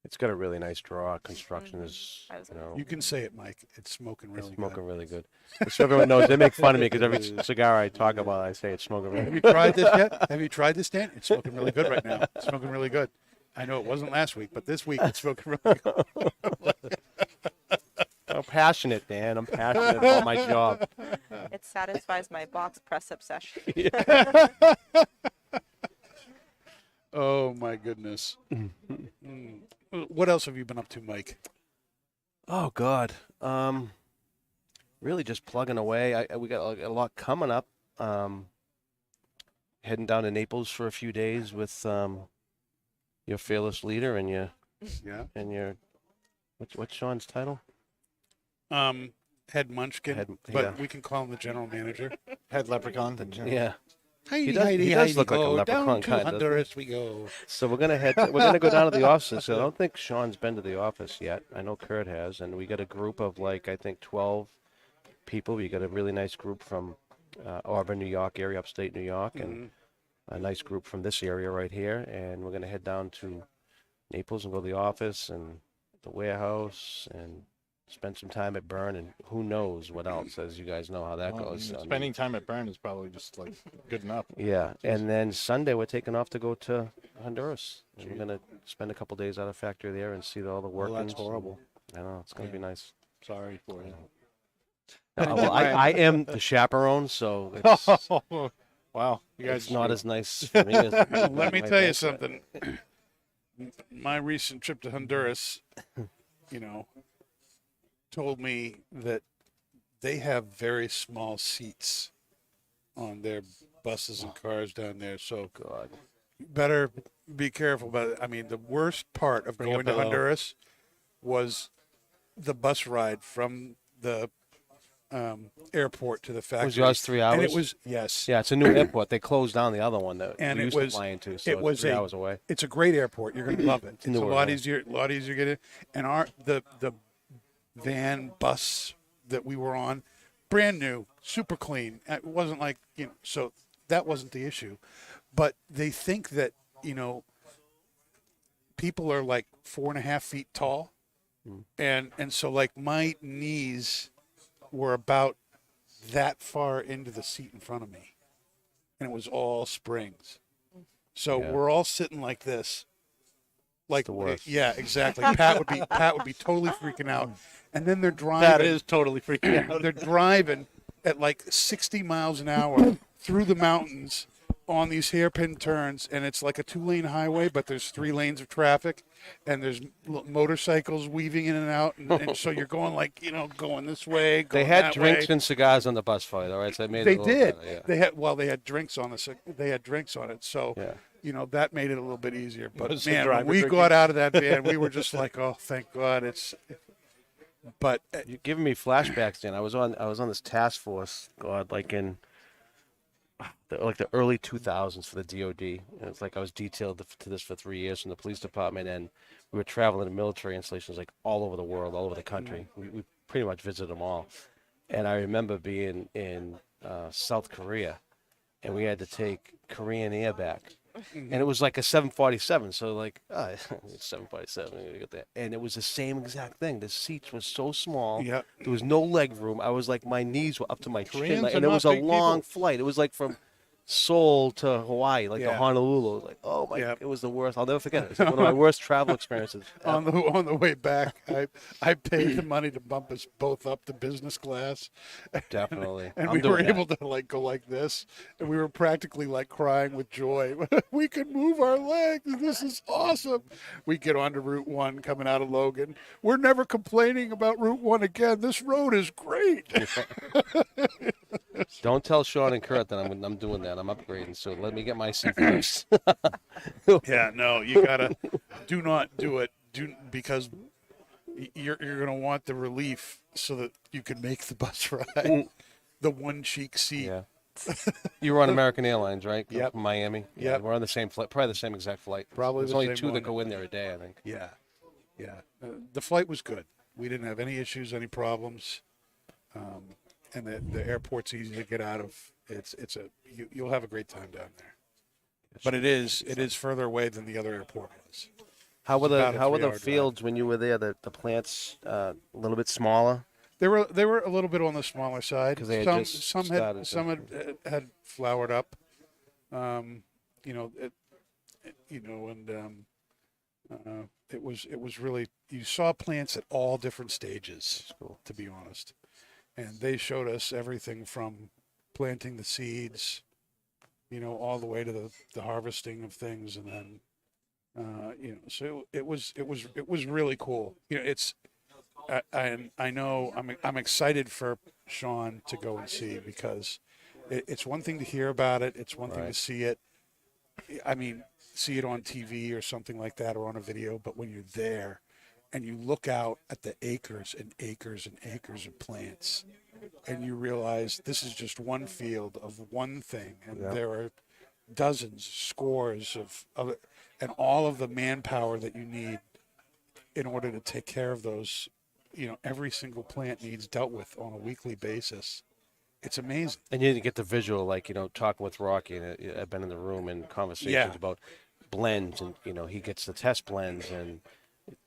It's got a really nice draw. Construction is, I was you know, You can say it, Mike. It's smoking really it's smoking good. really good. So everyone knows they make fun of me because every cigar I talk about, I say it's smoking really Have good. you tried this yet? Have you tried this, Dan? It's smoking really good right now. It's smoking really good. I know it wasn't last week, but this week it's smoking really good. I'm passionate, Dan. I'm passionate about my job. It satisfies my box press obsession. Oh my goodness. Mm. What else have you been up to, Mike? Oh God. Really just plugging away. We got a lot coming up. Heading down to Naples for a few days with your fearless leader and Yeah. your what's Sean's title? Head Munchkin, Head- but yeah. we can call him the general manager. Head leprechaun. Yeah. Heidi, does- he does look like a leprechaun, down to kind, doesn't he? Honduras we go. So we're gonna go down to the office. So I don't think Sean's been to the office yet. I know Kurt has, and we got a group of like I think 12 people. We got a really nice group from Auburn, New York area, upstate New York, and a nice group from this area right here. And we're gonna head down to Naples and go to the office and the warehouse and spend some time at Bern, and who knows what else, as you guys know how that Well, goes. I mean, spending time at Bern is probably just like good enough. yeah, and then Sunday we're taking off to go to Honduras. And we're gonna spend a couple days out of factory there and see all the work. that's horrible. I know it's gonna be nice. Sorry for you. Well, I am the chaperone, so it's, Wow, you guys it's not as nice for me. As Let me my tell you folks. something. My recent trip to Honduras, told me that they have very small seats on their buses and cars down there. So God, you better be careful about it. I mean, the worst part of Bring a going to pillow. Honduras was the bus ride from the airport to the factory. was yours 3 hours? And it was, yes. Yeah, it's a new airport. They closed down the other one that And we it used was- to fly into, so it was it's 3 hours away. It's a great airport. You're going to love it. It's a newer, lot yeah. easier to get in. And the van bus that we were on, brand new, super clean. It wasn't like, so that wasn't the issue. But they think that, people are like 4.5 feet tall. And so like my knees were about that far into the seat in front of me. And it was all springs. So Yeah. we're all sitting like this. Like the worst. Yeah, exactly. Pat would be totally freaking out. And then they're driving. That is totally freaking out. They're driving at like 60 miles an hour through the mountains on these hairpin turns, and it's like a 2-lane highway, but there's 3 lanes of traffic, and there's motorcycles weaving in and out, and so you're going like going this way. They Going had that drinks way. and cigars on the bus for you, all right? So it made They it a little did. better, yeah. They had drinks on us. They had drinks on it, so Yeah. that made it a little bit easier. But Was the man, when driver we drinking? got out of that van, we were just like, oh, thank God, it's. But You're giving me flashbacks, Dan. I was on this task force, God, like in the early 2000s for the DOD. And it's like I was detailed to this for 3 years from the police department, and we were traveling to military installations like all over the world, all over the country. We pretty much visited them all. And I remember being in South Korea, and we had to take Korean Air back. And it was like a 747, so like, it's 747, we got that. And it was the same exact thing. The seats were so small. Yeah. There was no leg room. I was like, my knees were up to my chin. Koreans Like, are and it not was a big long people. flight. It was like from Seoul to Hawaii, like to Yeah. Honolulu. It was like, oh my, Yeah. it was the worst. I'll never forget it. It's one of my worst travel experiences. on the way back, I paid the money to bump us both up to business class, Definitely. and I'm we doing were that. able to like go like this, and we were practically like crying with joy. We can move our legs. This is awesome. We get onto Route 1 coming out of Logan. We're never complaining about Route 1 again. This road is great. Don't tell Sean and Kurt that I'm doing that. I'm upgrading. So let me get my seat first. Yeah, no, you gotta do not do it. Because you're gonna want the relief so that you can make the bus ride. The one cheek seat. Yeah. You were on American Airlines, right? Yep. From Miami. Yeah, Yep. we're on the same flight, probably the same exact flight. Probably There's the only same 2 that one. go in there a day, I think. Yeah. The flight was good. We didn't have any issues, any problems, and the airport's easy to get out of. You'll have a great time down there. But it is further away than the other airport was. How were about the a how were the 3-hour drive. fields when you were there? The plants a little bit smaller. They were a little bit on the smaller side. 'Cause they had some just some started had to- some had flowered up. It was really, you saw plants at all different stages. To be honest, and they showed us everything from planting the seeds, all the way to the harvesting of things, and then so it was really cool. It's I know I'm excited for Sean to go and see, because it's one thing to hear about it, it's one thing to Right. see it. I mean, see it on TV or something like that, or on a video, but when you're there and you look out at the acres and acres and acres of plants, and you realize this is just one field of one thing, and Yeah. there are dozens, scores of it, and all of the manpower that you need in order to take care of those. Every single plant needs dealt with on a weekly basis. It's amazing. And you didn't get the visual, like, talking with Rocky, and I've been in the room and conversations Yeah. about blends, and, he gets the test blends and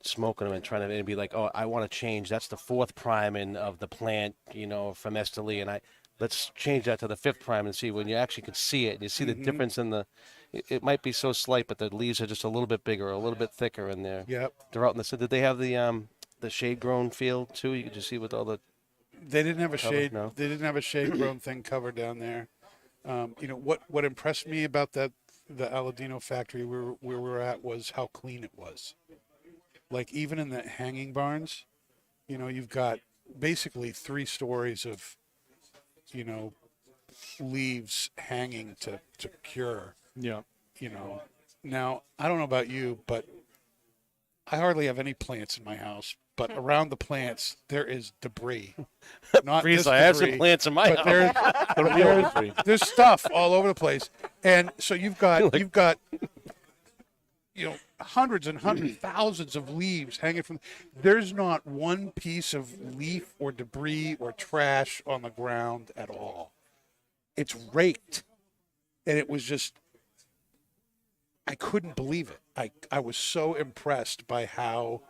smoking them and trying to and be like, oh, I want to change. That's the fourth priming of the plant, from Esteli, and let's change that to the fifth prime and see when you actually can see it. And you see the difference in it might be so slight, but the leaves are just a little bit bigger, a little bit thicker in there. Yep. They're out in the, so did they have the shade grown field too? You could just see with all the, They didn't have a Cover? shade. No. They didn't have a shade grown thing covered down there. What impressed me about the Aladino factory where we were at was how clean it was. Like, even in the hanging barns, you've got basically 3 stories of, leaves hanging to cure. Yeah. Now, I don't know about you, but I hardly have any plants in my house. But around the plants, there is debris. Not this I have some debris, plants in my but house. there's stuff all over the place, and so you've got hundreds and hundreds, thousands of leaves hanging from. There's not one piece of leaf or debris or trash on the ground at all. It's raked, and it was just. I couldn't believe it. I was so impressed by how.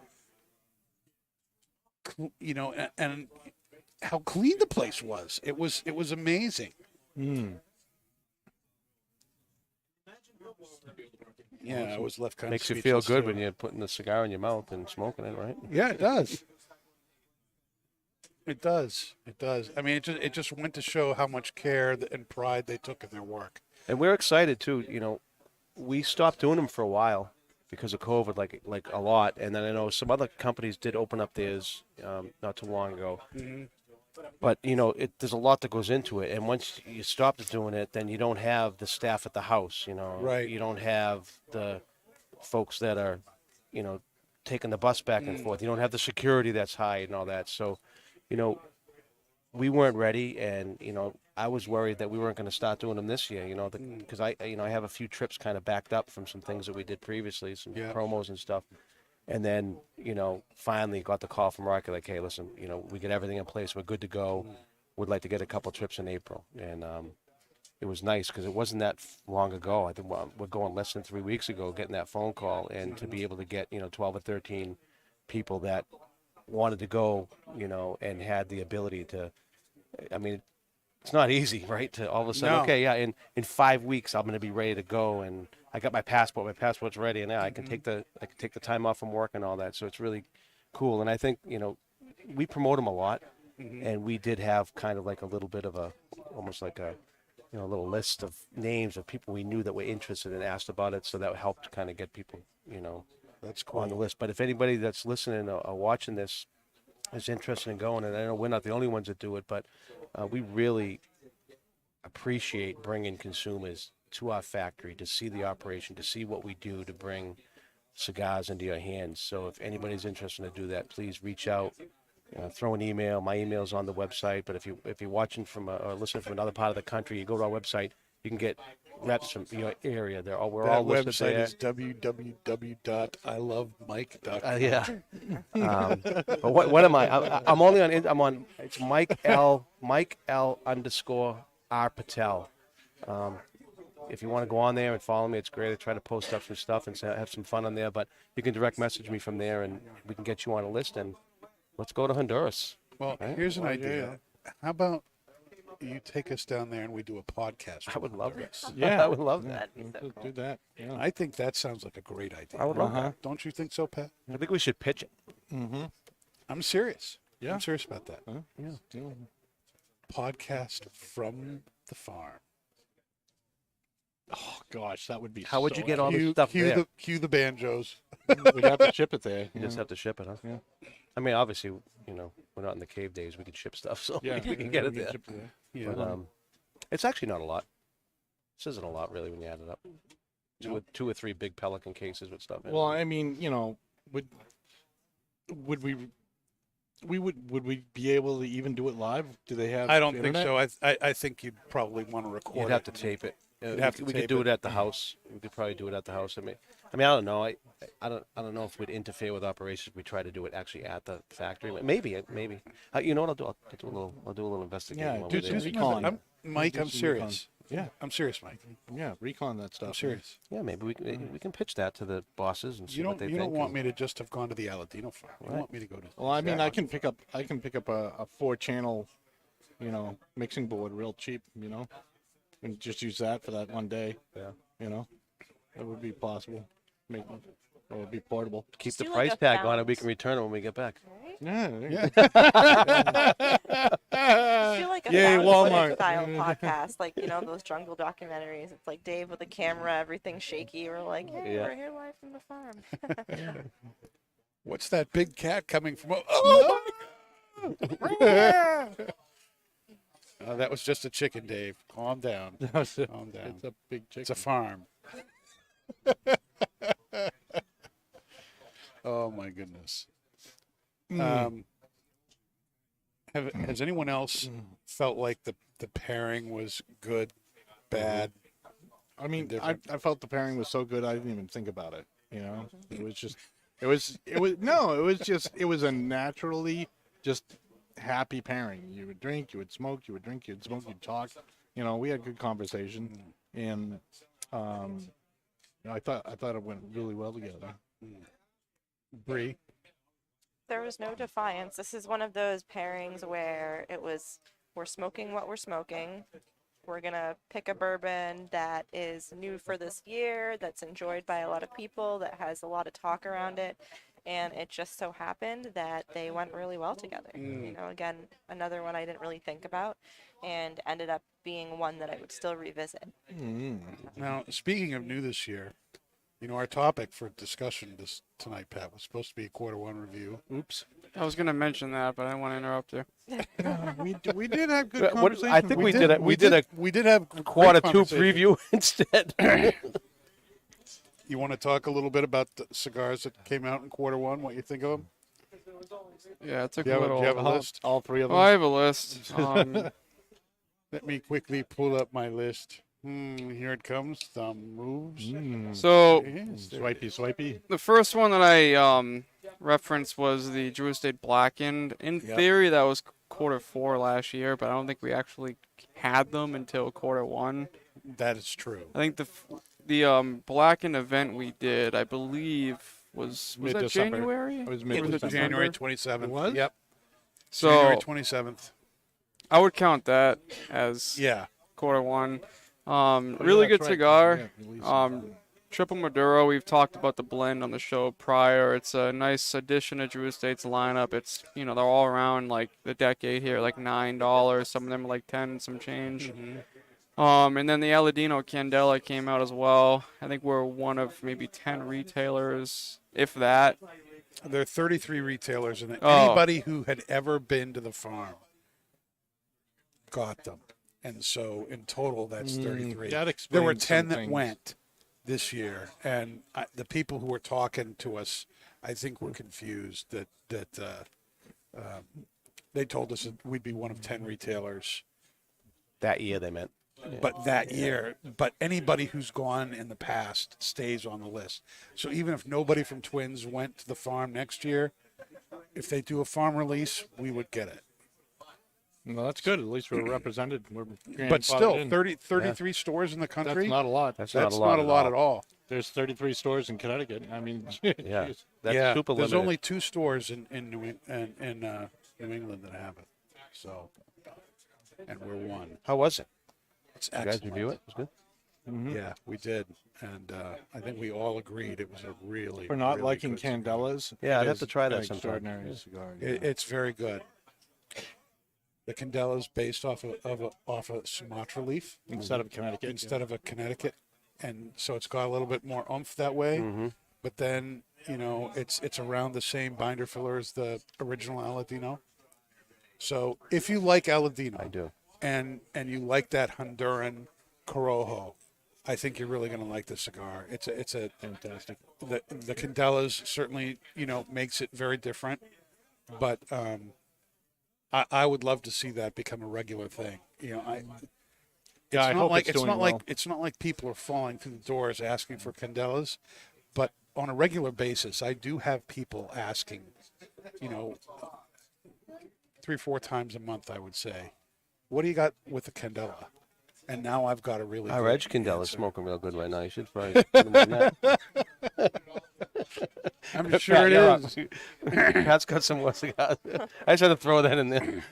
And how clean the place was. It was amazing. Yeah, I was left kind Makes of you feel speechless, good too. when you're putting the cigar in your mouth and smoking it, right? Yeah, it does. It does. It does. I mean, it just went to show how much care and pride they took in their work. And we're excited too. We stopped doing them for a while because of COVID, like a lot. And then I know some other companies did open up theirs not too long ago. But there's a lot that goes into it. And once you stop doing it, then you don't have the staff at the house. Right. You don't have the folks that are, taking the bus back and forth. You don't have the security that's hired and all that. So, we weren't ready, and I was worried that we weren't going to start doing them this year. Because I have a few trips kind of backed up from some things that we did previously, some promos and stuff. And then, finally got the call from Rocky, like, hey, listen, we get everything in place. We're good to go. We'd like to get a couple trips in April. And it was nice because it wasn't that long ago. I think we're going less than 3 weeks ago, getting that phone call, and to be able to get, 12 or 13 people that wanted to go, and had the ability to, I mean, it's not easy, right? To all of a sudden, No. okay, yeah, in 5 weeks I'm going to be ready to go, and I got my passport. My passport's ready, and now I can take the time off from work and all that. So it's really cool. And I think we promote them a lot, and we did have kind of like a little bit of almost like a little list of names of people we knew that were interested and asked about it. So that helped kind of get people That's cool. on the list. But if anybody that's listening or watching this is interested in going, and I know we're not the only ones that do it, but we really appreciate bringing consumers to our factory to see the operation, to see what we do to bring cigars into your hands. So if anybody's interested to do that, please reach out, throw an email. My email's on the website, but if you're watching from or listening from another part of the country, you go to our website, you can get reps from your area. We're That all listed website there. is www.ilovemike.com. Yeah. But what am I? I'm only on. It's Mike L. _R Patel. If you want to go on there and follow me, it's great. I try to post up some stuff and have some fun on there. But you can direct message me from there, and we can get you on a list. And let's go to Honduras. Well, Right? here's an idea. How about you take us down there and we do a podcast? I would love that. Yeah. I would love that. That'd be so cool. Do that. Yeah. I think that sounds like a great idea. I would love that. Don't you think so, Pat? I think we should pitch it. I'm serious. Yeah. I'm serious about that. Yeah. Podcast from the farm. Oh gosh, that would be. How would you so get all this Cue, stuff cue there? the cue the banjos. We'd have to ship it there. You just have to ship it, huh? Yeah. I mean, obviously, we're not in the cave days. We could ship stuff, so Yeah, we can get it we'd there. ship it there. Yeah. But it's actually not a lot. This isn't a lot really when you add it up. Two or three big Pelican cases with stuff in. Well, I mean, would we be able to even do it live? Do they have? I don't think internet? so. I think you'd probably want to record you'd have to tape it. You'd have to we tape could do it. it at the house. We could probably do it at the house. I mean, I don't know. I don't know if we'd interfere with operations. We try to do it actually at the factory. Maybe. You know what I'll do? I'll do a little investigating. Yeah, while do we're some there. recon. Mike, Do I'm some serious. Yeah, I'm serious, Mike. yeah, recon that stuff. I'm serious. Yeah, maybe we can pitch that to the bosses and see You what they don't think. you don't want me to just have gone to the Aladino farm. You Right. want me to go to? Well, I mean, I can pick up a 4-channel, mixing board real cheap, and just use that for that one day. Yeah. That would be possible. It would be portable. Keep Just the do price like a tag on it. We balance. can return it when we get back. Yeah. I feel like a Yay, found Walmart. footage style podcast, like those jungle documentaries. It's like Dave with a camera, everything's shaky. We're like, hey, Yeah. we're here live from the farm. What's that big cat coming from? Oh my God! That was just a chicken, Dave. Calm down. Calm down. It's a big chicken. It's a farm. Oh my goodness. Has anyone else felt like the pairing was good, bad? I mean, Different. I felt the pairing was so good I didn't even think about it. It was just, it was a naturally just happy pairing. You would drink, you would smoke, you would drink, you'd smoke, you'd talk. We had good conversation, and I thought it went really well together. Bree? There was no defiance. This is one of those pairings where we're smoking what we're smoking. We're going to pick a bourbon that is new for this year, that's enjoyed by a lot of people, that has a lot of talk around it. And it just so happened that they went really well together. Again, another one I didn't really think about, and ended up being one that I would still revisit. Now, speaking of new this year, our topic for discussion tonight, Pat, was supposed to be a Q1 review. Oops. I was gonna mention that, but I didn't want to interrupt you. We did have good What- conversation. I think we did a We did have great Q2 conversation. preview instead. You want to talk a little bit about the cigars that came out in Q1? What you think of them? Yeah, it took Do you a have, little. do you have a list? all three of them. Well, I have a list. Let me quickly pull up my list. Here it comes. Thumb moves. So Yes, there it Swipey, is. swipey. the first one that I referenced was the Drew Estate Blackened. In Yep. theory, that was Q4 last year, but I don't think we actually had them until Q1. That is true. I think the Blackened event we did, I believe, was that Mid-December. January? It was Or It was it January December? 27th. It was? Yep. So January 27th. I would count that as Yeah. Q1. Oh, Really yeah, good that's right. cigar. Yeah, released Triple Maduro, we've talked about the blend on the show prior. It's a nice addition to Drew Estate's lineup. It's, they're all around like the decade here, like $9. Some of them are like 10 and some change. And then the Aladino Candela came out as well. I think we're one of maybe 10 retailers, if that. There are 33 retailers, and Oh. anybody who had ever been to the farm got them. And so in total, that's 33. that There were explains 10 some that things. went this year, and the people who were talking to us, I think, were confused that they told us that we'd be one of 10 retailers. That year they meant. But that year, but anybody who's gone in the past stays on the list. So even if nobody from Twins went to the farm next year, if they do a farm release, we would get it. Well, that's good. At least we're represented. We're But still, grandfathered in. 33 stores in the country. That's not a lot. That's That's not a lot at all. There's 33 stores in Connecticut. I mean, Yeah, that's yeah, super there's limited. only 2 stores in New England that have it. So, and we're one. How was it? It's You guys excellent. review it? It was good. Yeah, we did, and I think we all agreed it was a really. for not really liking good cigar. Candelas. Yeah, I'd it have is to try that an sometime. extraordinary cigar. Yeah. It's very good. The Candela's based off a Sumatra leaf Instead of Connecticut. instead of a Connecticut. and so it's got a little bit more oomph that way. Mm-hmm. But then, it's around the same binder filler as the original Aladino. So if you like Aladino, I do. and you like that Honduran Corojo, I think you're really going to like this cigar. It's a Fantastic. the Candelas certainly makes it very different, but I would love to see that become a regular thing. I hope it's doing well. It's not like people are falling through the doors asking for Candelas, but on a regular basis, I do have people asking, 3-4 times a month, I would say, what do you got with the Candela? And now I've got a really Our good Edge Candela's answer. smoking real good right now. You should probably put him on that. I'm sure Pat, it you're is. up. Pat's got some more cigars. I just had to throw that in there.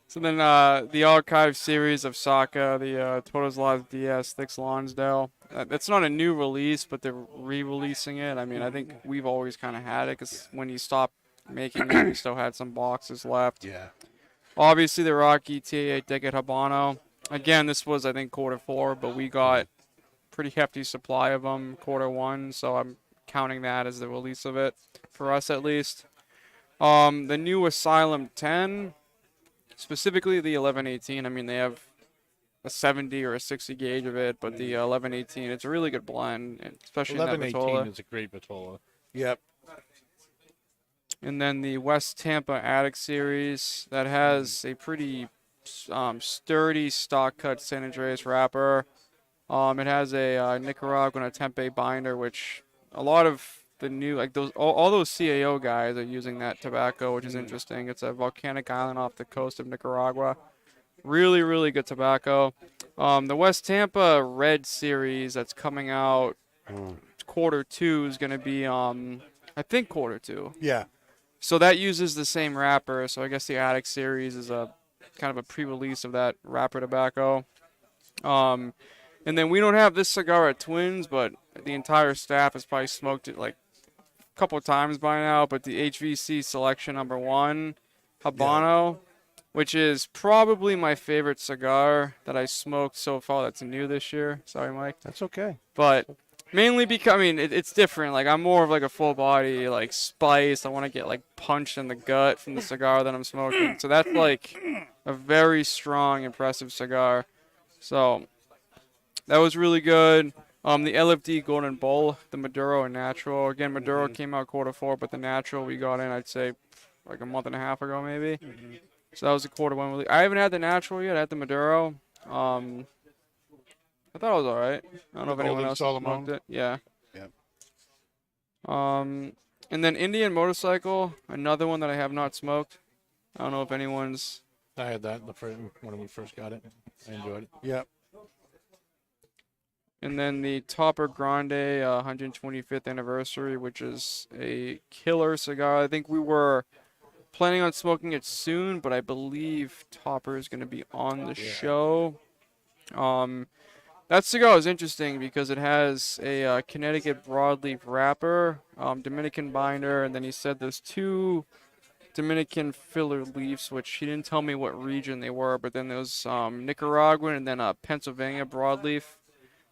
So then the archive series of Saka, the Todos Los Dias Thicks Lonsdale. It's not a new release, but they're re-releasing it. I mean, I think we've always kind of had it because when you stopped making it, we still had some boxes left. Yeah. Obviously, the Rocky Patel Decade Habano. Again, this was, I think, Q4, but we got pretty hefty supply of them Q1, so I'm counting that as the release of it, for us at least. The new Asylum 10, specifically the 1118, I mean, they have a 70 or a 60 gauge of it, but the 1118, it's a really good blend, especially in that 1118 Vitola. is a great Vitola. Yep. And then the West Tampa Attic series that has a pretty sturdy stock cut San Andreas wrapper. It has a Nicaraguan Tempe binder, which a lot of the new, like all those CAO guys are using that tobacco, which is interesting. It's a volcanic island off the coast of Nicaragua. Really, really good tobacco. The West Tampa Red series that's coming out Q2 is going to be, I think Q2. Yeah. So that uses the same wrapper. So I guess the Attic series is a kind of a pre-release of that wrapper tobacco. And then we don't have this cigar at Twins, but the entire staff has probably smoked it like a couple of times by now. But the HVC Selection #1 Habano, which is probably my favorite cigar that I smoked so far that's new this year. Sorry, Mike. That's okay. But mainly because, I mean, it's different. Like, I'm more of like a full body, like, spice. I want to get like punched in the gut from the cigar that I'm smoking. So that's like a very strong, impressive cigar. So that was really good. The LFD Golden Bull, the Maduro and Natural. Again, Maduro came out Q4, but the Natural we got in, I'd say, like a month and a half ago, maybe. So that was a Q1 release. I haven't had the Natural yet. I had the Maduro. I thought it was all right. I don't know if anyone Golden else Solomon? smoked it. Yeah. Yep. And then Indian Motorcycle, another one that I have not smoked. I don't know if anyone's. I had that when we first got it. I enjoyed it. Yep. And then the Topper Grande 125th anniversary, which is a killer cigar. I think we were planning on smoking it soon, but I believe Topper is going to be on the show. That cigar is interesting because it has a Connecticut broadleaf wrapper, Dominican binder, and then he said there's 2 Dominican filler leaves, which he didn't tell me what region they were, but then there's Nicaraguan and then a Pennsylvania broadleaf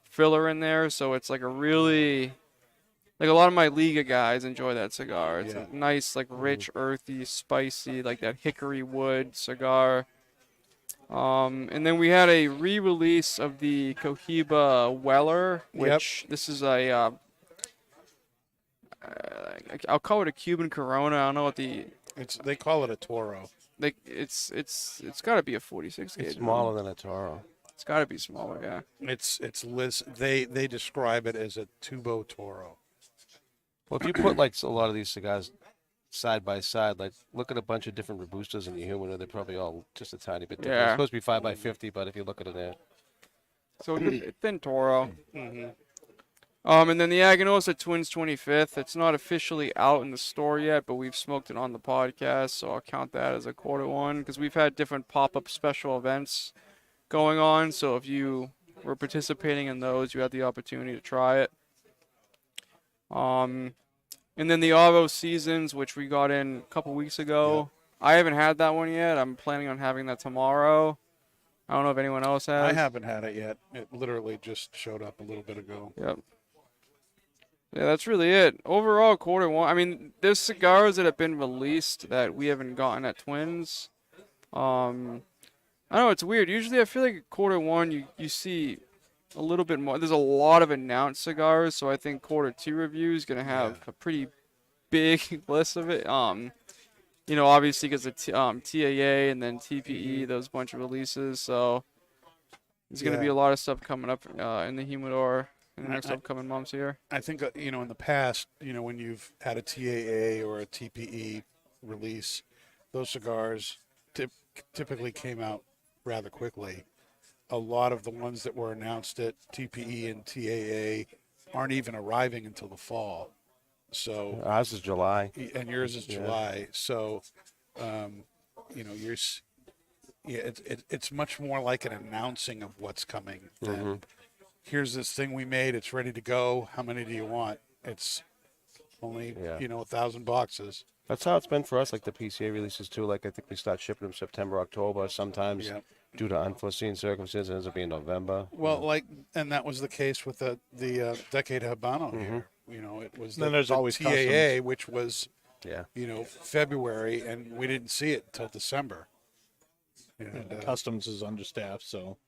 filler in there, so it's like a really, like a lot of my Liga guys enjoy that cigar. It's a nice, like rich, earthy, spicy, like that hickory wood cigar. And then we had a re-release of the Cohiba Weller, which this is a, I'll call it a Cuban Corona. I don't know what They call it a Toro. it's got to be a 46 gauge. It's smaller than a Toro. It's got to be smaller, yeah. It's they describe it as a Tubo Toro. Well, if you put like a lot of these cigars side by side, like look at a bunch of different Robustas in your humidor, they're probably all just a tiny bit different. Yeah. It's supposed to be 5x50, but if you look at it there, So it's thin Toro. And then the Aganosa Twins 25th. It's not officially out in the store yet, but we've smoked it on the podcast, so I'll count that as a Q1 because we've had different pop-up special events going on. So if you were participating in those, you had the opportunity to try it. And then the Avo Seasons, which we got in a couple weeks ago. I haven't had that one yet. I'm planning on having that tomorrow. I don't know if anyone else has. I haven't had it yet. It literally just showed up a little bit ago. Yep. Yeah, that's really it. Overall, quarter one. I mean, there's cigars that have been released that we haven't gotten at Twins. I don't know. It's weird. Usually, I feel like quarter one, you see a little bit more. There's a lot of announced cigars, so I think quarter two review is gonna have a pretty big list of it. Obviously because of TAA and then TPE, those bunch of releases. So there's gonna be a lot of stuff coming up in the humidor in the next upcoming months here. I think, in the past, when you've had a TAA or a TPE release, those cigars typically came out rather quickly. A lot of the ones that were announced at TPE and TAA aren't even arriving until the fall. So Ours is July. and yours is July. So, it's much more like an announcing of what's coming than here's this thing we made. It's ready to go. How many do you want? It's only 1,000 boxes. That's how it's been for us, like the PCA releases too. Like I think we start shipping them September, October. Sometimes due to unforeseen circumstances, it ends up being November. Well, and that was the case with the Decade Habano here. It was Then there's always TAA, customs. which was Yeah. February, and we didn't see it until December. And, Customs is understaffed, so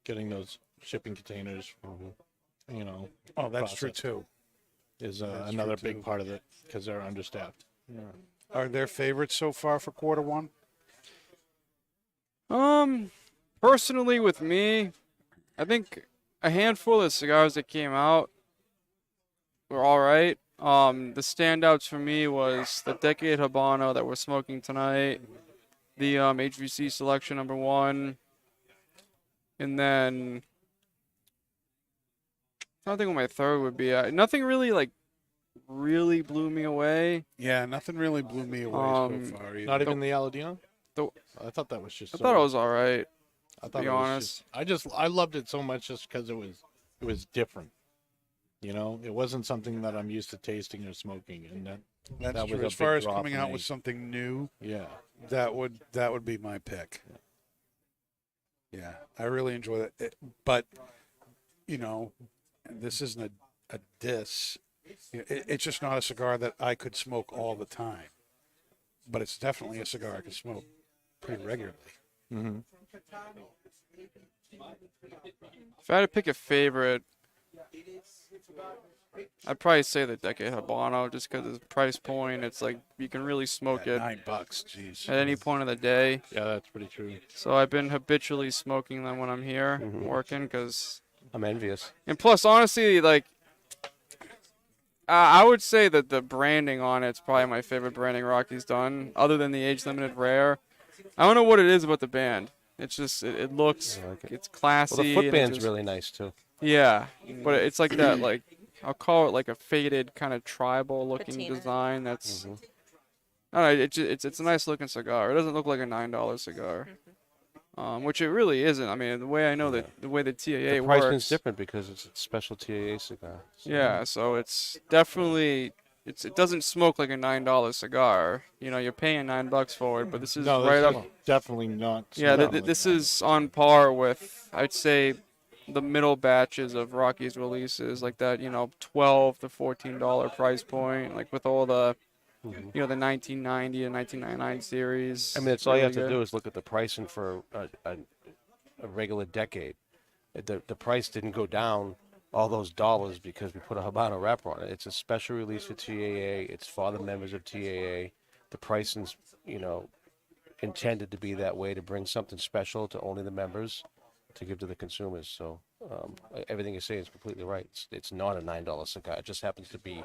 getting those shipping containers, oh, that's true process too. is That's another true, big too. part of it because they're understaffed. Are there favorites so far for quarter one? Personally with me, I think a handful of cigars that came out were all right. The standouts for me was the Decade Habano that we're smoking tonight, the HVC Selection #1, and then I don't think what my third would be. Nothing really really blew me away. Yeah, nothing really blew me away so far. Either. Not even the Aladino. the- I thought that was just. I thought it was all right. I thought be it was honest. I loved it so much just because it was different. It wasn't something that I'm used to tasting or smoking, and That's that was true. a As far big as draw coming for out me. with something new, Yeah. that would be my pick. Yeah, I really enjoy that. But and this isn't a diss. It's just not a cigar that I could smoke all the time. But it's definitely a cigar I could smoke pretty regularly. Mm-hmm. If I had to pick a favorite, I'd probably say the Decade Habano just because of the price point. It's like you can really smoke it $9, jeez. at any point of the day. Yeah, that's pretty true. So I've been habitually smoking them when I'm here working because, I'm envious. and plus, honestly, I would say that the branding on it's probably my favorite branding Rocky's done, other than the age limited rare. I don't know what it is about the band. It's just it looks, I like it. it's classy. Well, the and foot it band's just- really nice too. Yeah, but it's like that, I'll call it like a faded kind of tribal looking Patina. design. That's, I don't know, it's a nice looking cigar. It doesn't look like a $9 cigar, which it really isn't. I mean, the way I know that the way the TAA The works. pricing's different because it's a special TAA cigar. So Yeah, so it's definitely it doesn't smoke like a $9 cigar. You're paying $9 for it, but this is No, right this up. is definitely not. Yeah, smelling like this that. is on par with, I'd say, the middle batches of Rocky's releases, like that, $12 to $14 price point, like with all the, the 1990 and 1999 series. I mean, it's all you have to Really do good. is look at the pricing for a regular Decade. The price didn't go down all those dollars because we put a Habano wrapper on it. It's a special release for TAA. It's for the members of TAA. The pricing's, intended to be that way, to bring something special to only the members to give to the consumers. So everything you say is completely right. It's not a $9 cigar. It just happens to be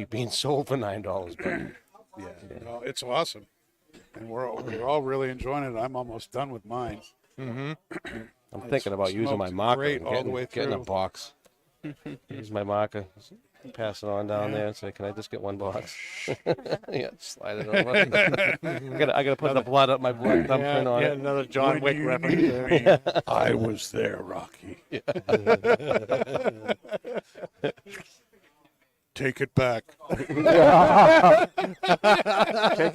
being sold for $9. But Yeah, no, it's awesome, and we're all really enjoying it. I'm almost done with mine. I'm thinking about using my smoked marker great and all the way getting a through. box. Use my marker, pass it on down there and say, "Can I just get one box?" Yeah, slide it over. I gotta put my blood thumbprint on Yeah, it. another John Wick reference there. I was there, Rocky. Take it back. Take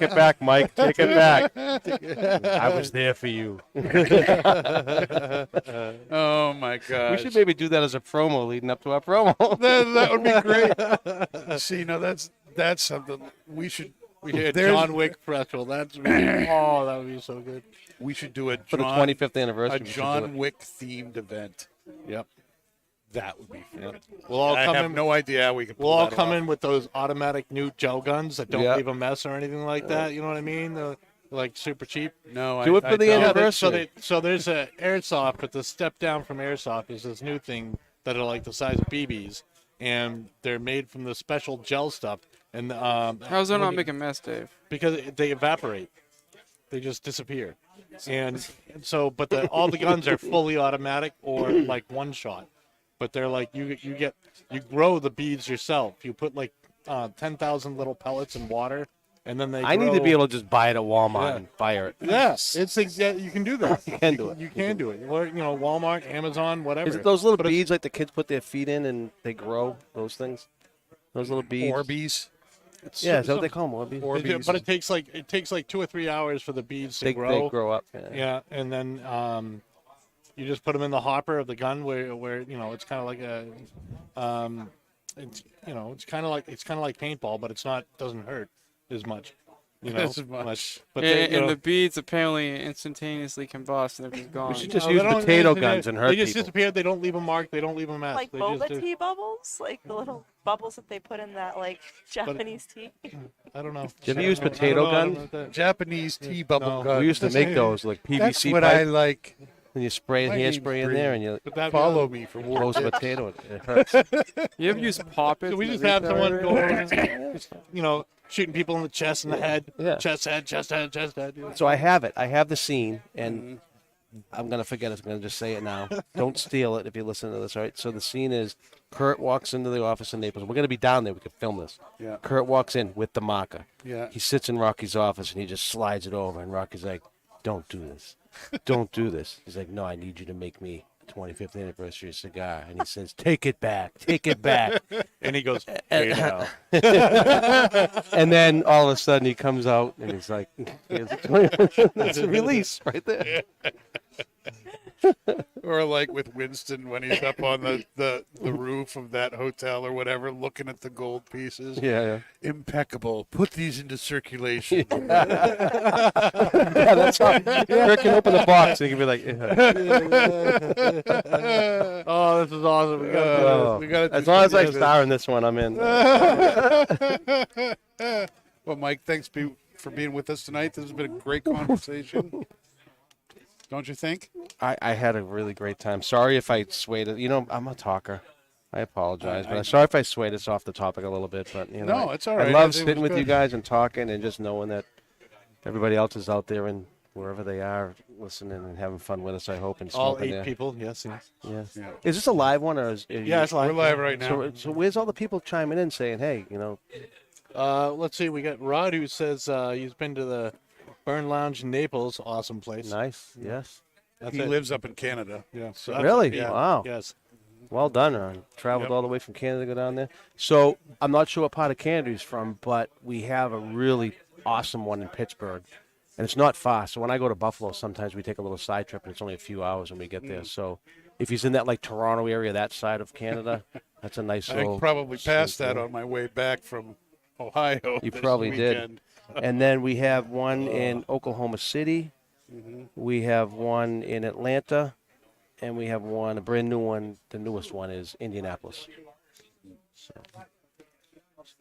it back, Mike. Take it back. I was there for you. Oh my God. We should maybe do that as a promo leading up to our promo. That would be great. See, no, that's something we should. We had There's- John Wick special. That's really, oh, that would be so good. We should do a For the John, 25th anniversary. a we should do John it. Wick themed event. Yep. That would be fun. We'll all I come have in. no idea how we can. Pull We'll all that come off. in with those automatic new gel guns that don't Yeah. leave a mess or anything like that. You know what I mean? They're like super cheap. No, Do it for the don't. anniversary. So there's a airsoft, but the step down from airsoft is this new thing that are like the size of BBs, and they're made from the special gel stuff. And How's that not make a mess, Dave? because they evaporate, they just disappear. And so, but all the guns are fully automatic or like one shot. But they're like you grow the beads yourself. You put like 10,000 little pellets in water, and then they. I need to grow- be able to just buy it at Walmart Yeah. and fire it. Yes, you can do that. You can do it. You can do it. Or Walmart, Amazon, whatever. Is it those little But it's- beads like the kids put their feet in and they grow? Those things? Those little beads? Orbeez. Yeah, is that what they call them? Orbeez? Orbeez. But it takes like 2 or 3 hours for the beads to They grow. grow up. Yeah, and then you just put them in the hopper of the gun where it's kind of like a it's kind of like paintball, but it's not doesn't hurt as much. As much. But And the beads apparently instantaneously combust and they're just gone. We should just they use don't- potato they- guns and hurt They just people. disappear. They don't leave a mark. They don't leave a mess. Like they boba just, tea bubbles, like the little bubbles that they put in that like Japanese tea. I don't know. Did you ever I use don't know- potato I don't know guns? about that. Japanese tea bubble No. gun. We used to make those like PVC That's what pipe, I like. and you spray My hairspray in there, and you But that Follow me for war. close a potato. It hurts. You ever use Pop It? So we in just the have retail someone area? go over, shooting people in the chest and the head. Yeah. Chest head. So I have it. I have the scene, and I'm gonna forget it. I'm gonna just say it now. Don't steal it if you listen to this, all right? So the scene is Kurt walks into the office in Naples. We're gonna be down there. We could film this. Yeah. Kurt walks in with the marker. Yeah. He sits in Rocky's office and he just slides it over, and Rocky's like, "Don't do this. Don't do this." He's like, "No, I need you to make me a 25th anniversary cigar." And he says, "Take it back. Take it back." And he goes, "Hey now." And then all of a sudden he comes out and he's like, "Here's a 20." That's a release right there. Or like with Winston when he's up on the roof of that hotel or whatever, looking at the gold pieces. Yeah. Impeccable. Put these into circulation. Yeah, that's how Kurt can open the box and he can be like, Oh, this is awesome. We gotta do oh. We gotta do As long as I something. star in this one, I'm in. Well, Mike, thanks for being with us tonight. This has been a great conversation. Don't you think? I had a really great time. Sorry if I swayed it. I'm a talker. I apologize, but I'm sorry if I swayed us off the topic a little bit. But No, it's all I right. love It was sitting with you good. guys and talking and just knowing that everybody else is out there and wherever they are, listening and having fun with us. I hope and all smoking 8 there. people. Yes. Yeah. Yeah. Is this a live one or is? Yeah, it's live. We're live right now. So where's all the people chiming in saying, hey, Let's see. We got Rod who says he's been to the Burn Lounge in Naples. Awesome place. nice, yes, That's He it. lives up in Canada. Yeah. So really, Yeah. wow. Yes. Well done, Ron. Traveled Yep. all the way from Canada to go down there. So I'm not sure what part of Canada he's from, but we have a really awesome one in Pittsburgh. And it's not far. So when I go to Buffalo, sometimes we take a little side trip, and it's only a few hours when we get there. So if he's in that like Toronto area, that side of Canada, that's a nice I little. probably passed state that there. on my way back from Ohio. You this probably did. weekend. And then we have one in Oklahoma City. We have one in Atlanta. And we have one, a brand new one. The newest one is Indianapolis.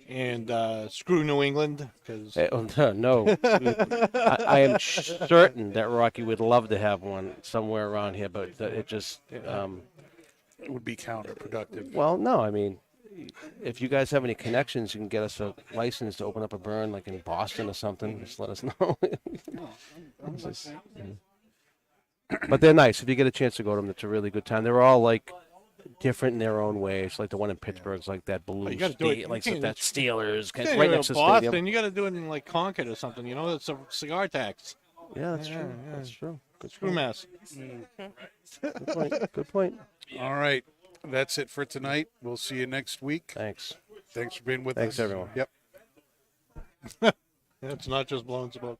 And screw New England because No, I am certain that Rocky would love to have one somewhere around here, but it just, It would be counterproductive. well, no, I mean, if you guys have any connections, you can get us a license to open up a burn, like in Boston or something. Just let us know. It's just, but they're nice. If you get a chance to go to them, it's a really good time. They're all like different in their own ways. Like the one in Pittsburgh's like that blue, you gotta do it. You like can't- that Steelers, yeah, right next to the Boston. stadium. You got to do it in like Concord or something. It's a cigar tax. Yeah, that's true. That's true. Good Screw point. mass. Good point. Good point. All right. That's it for tonight. We'll see you next week. Thanks. Thanks for being with Thanks, us. everyone. Yep. It's not just blowing smoke.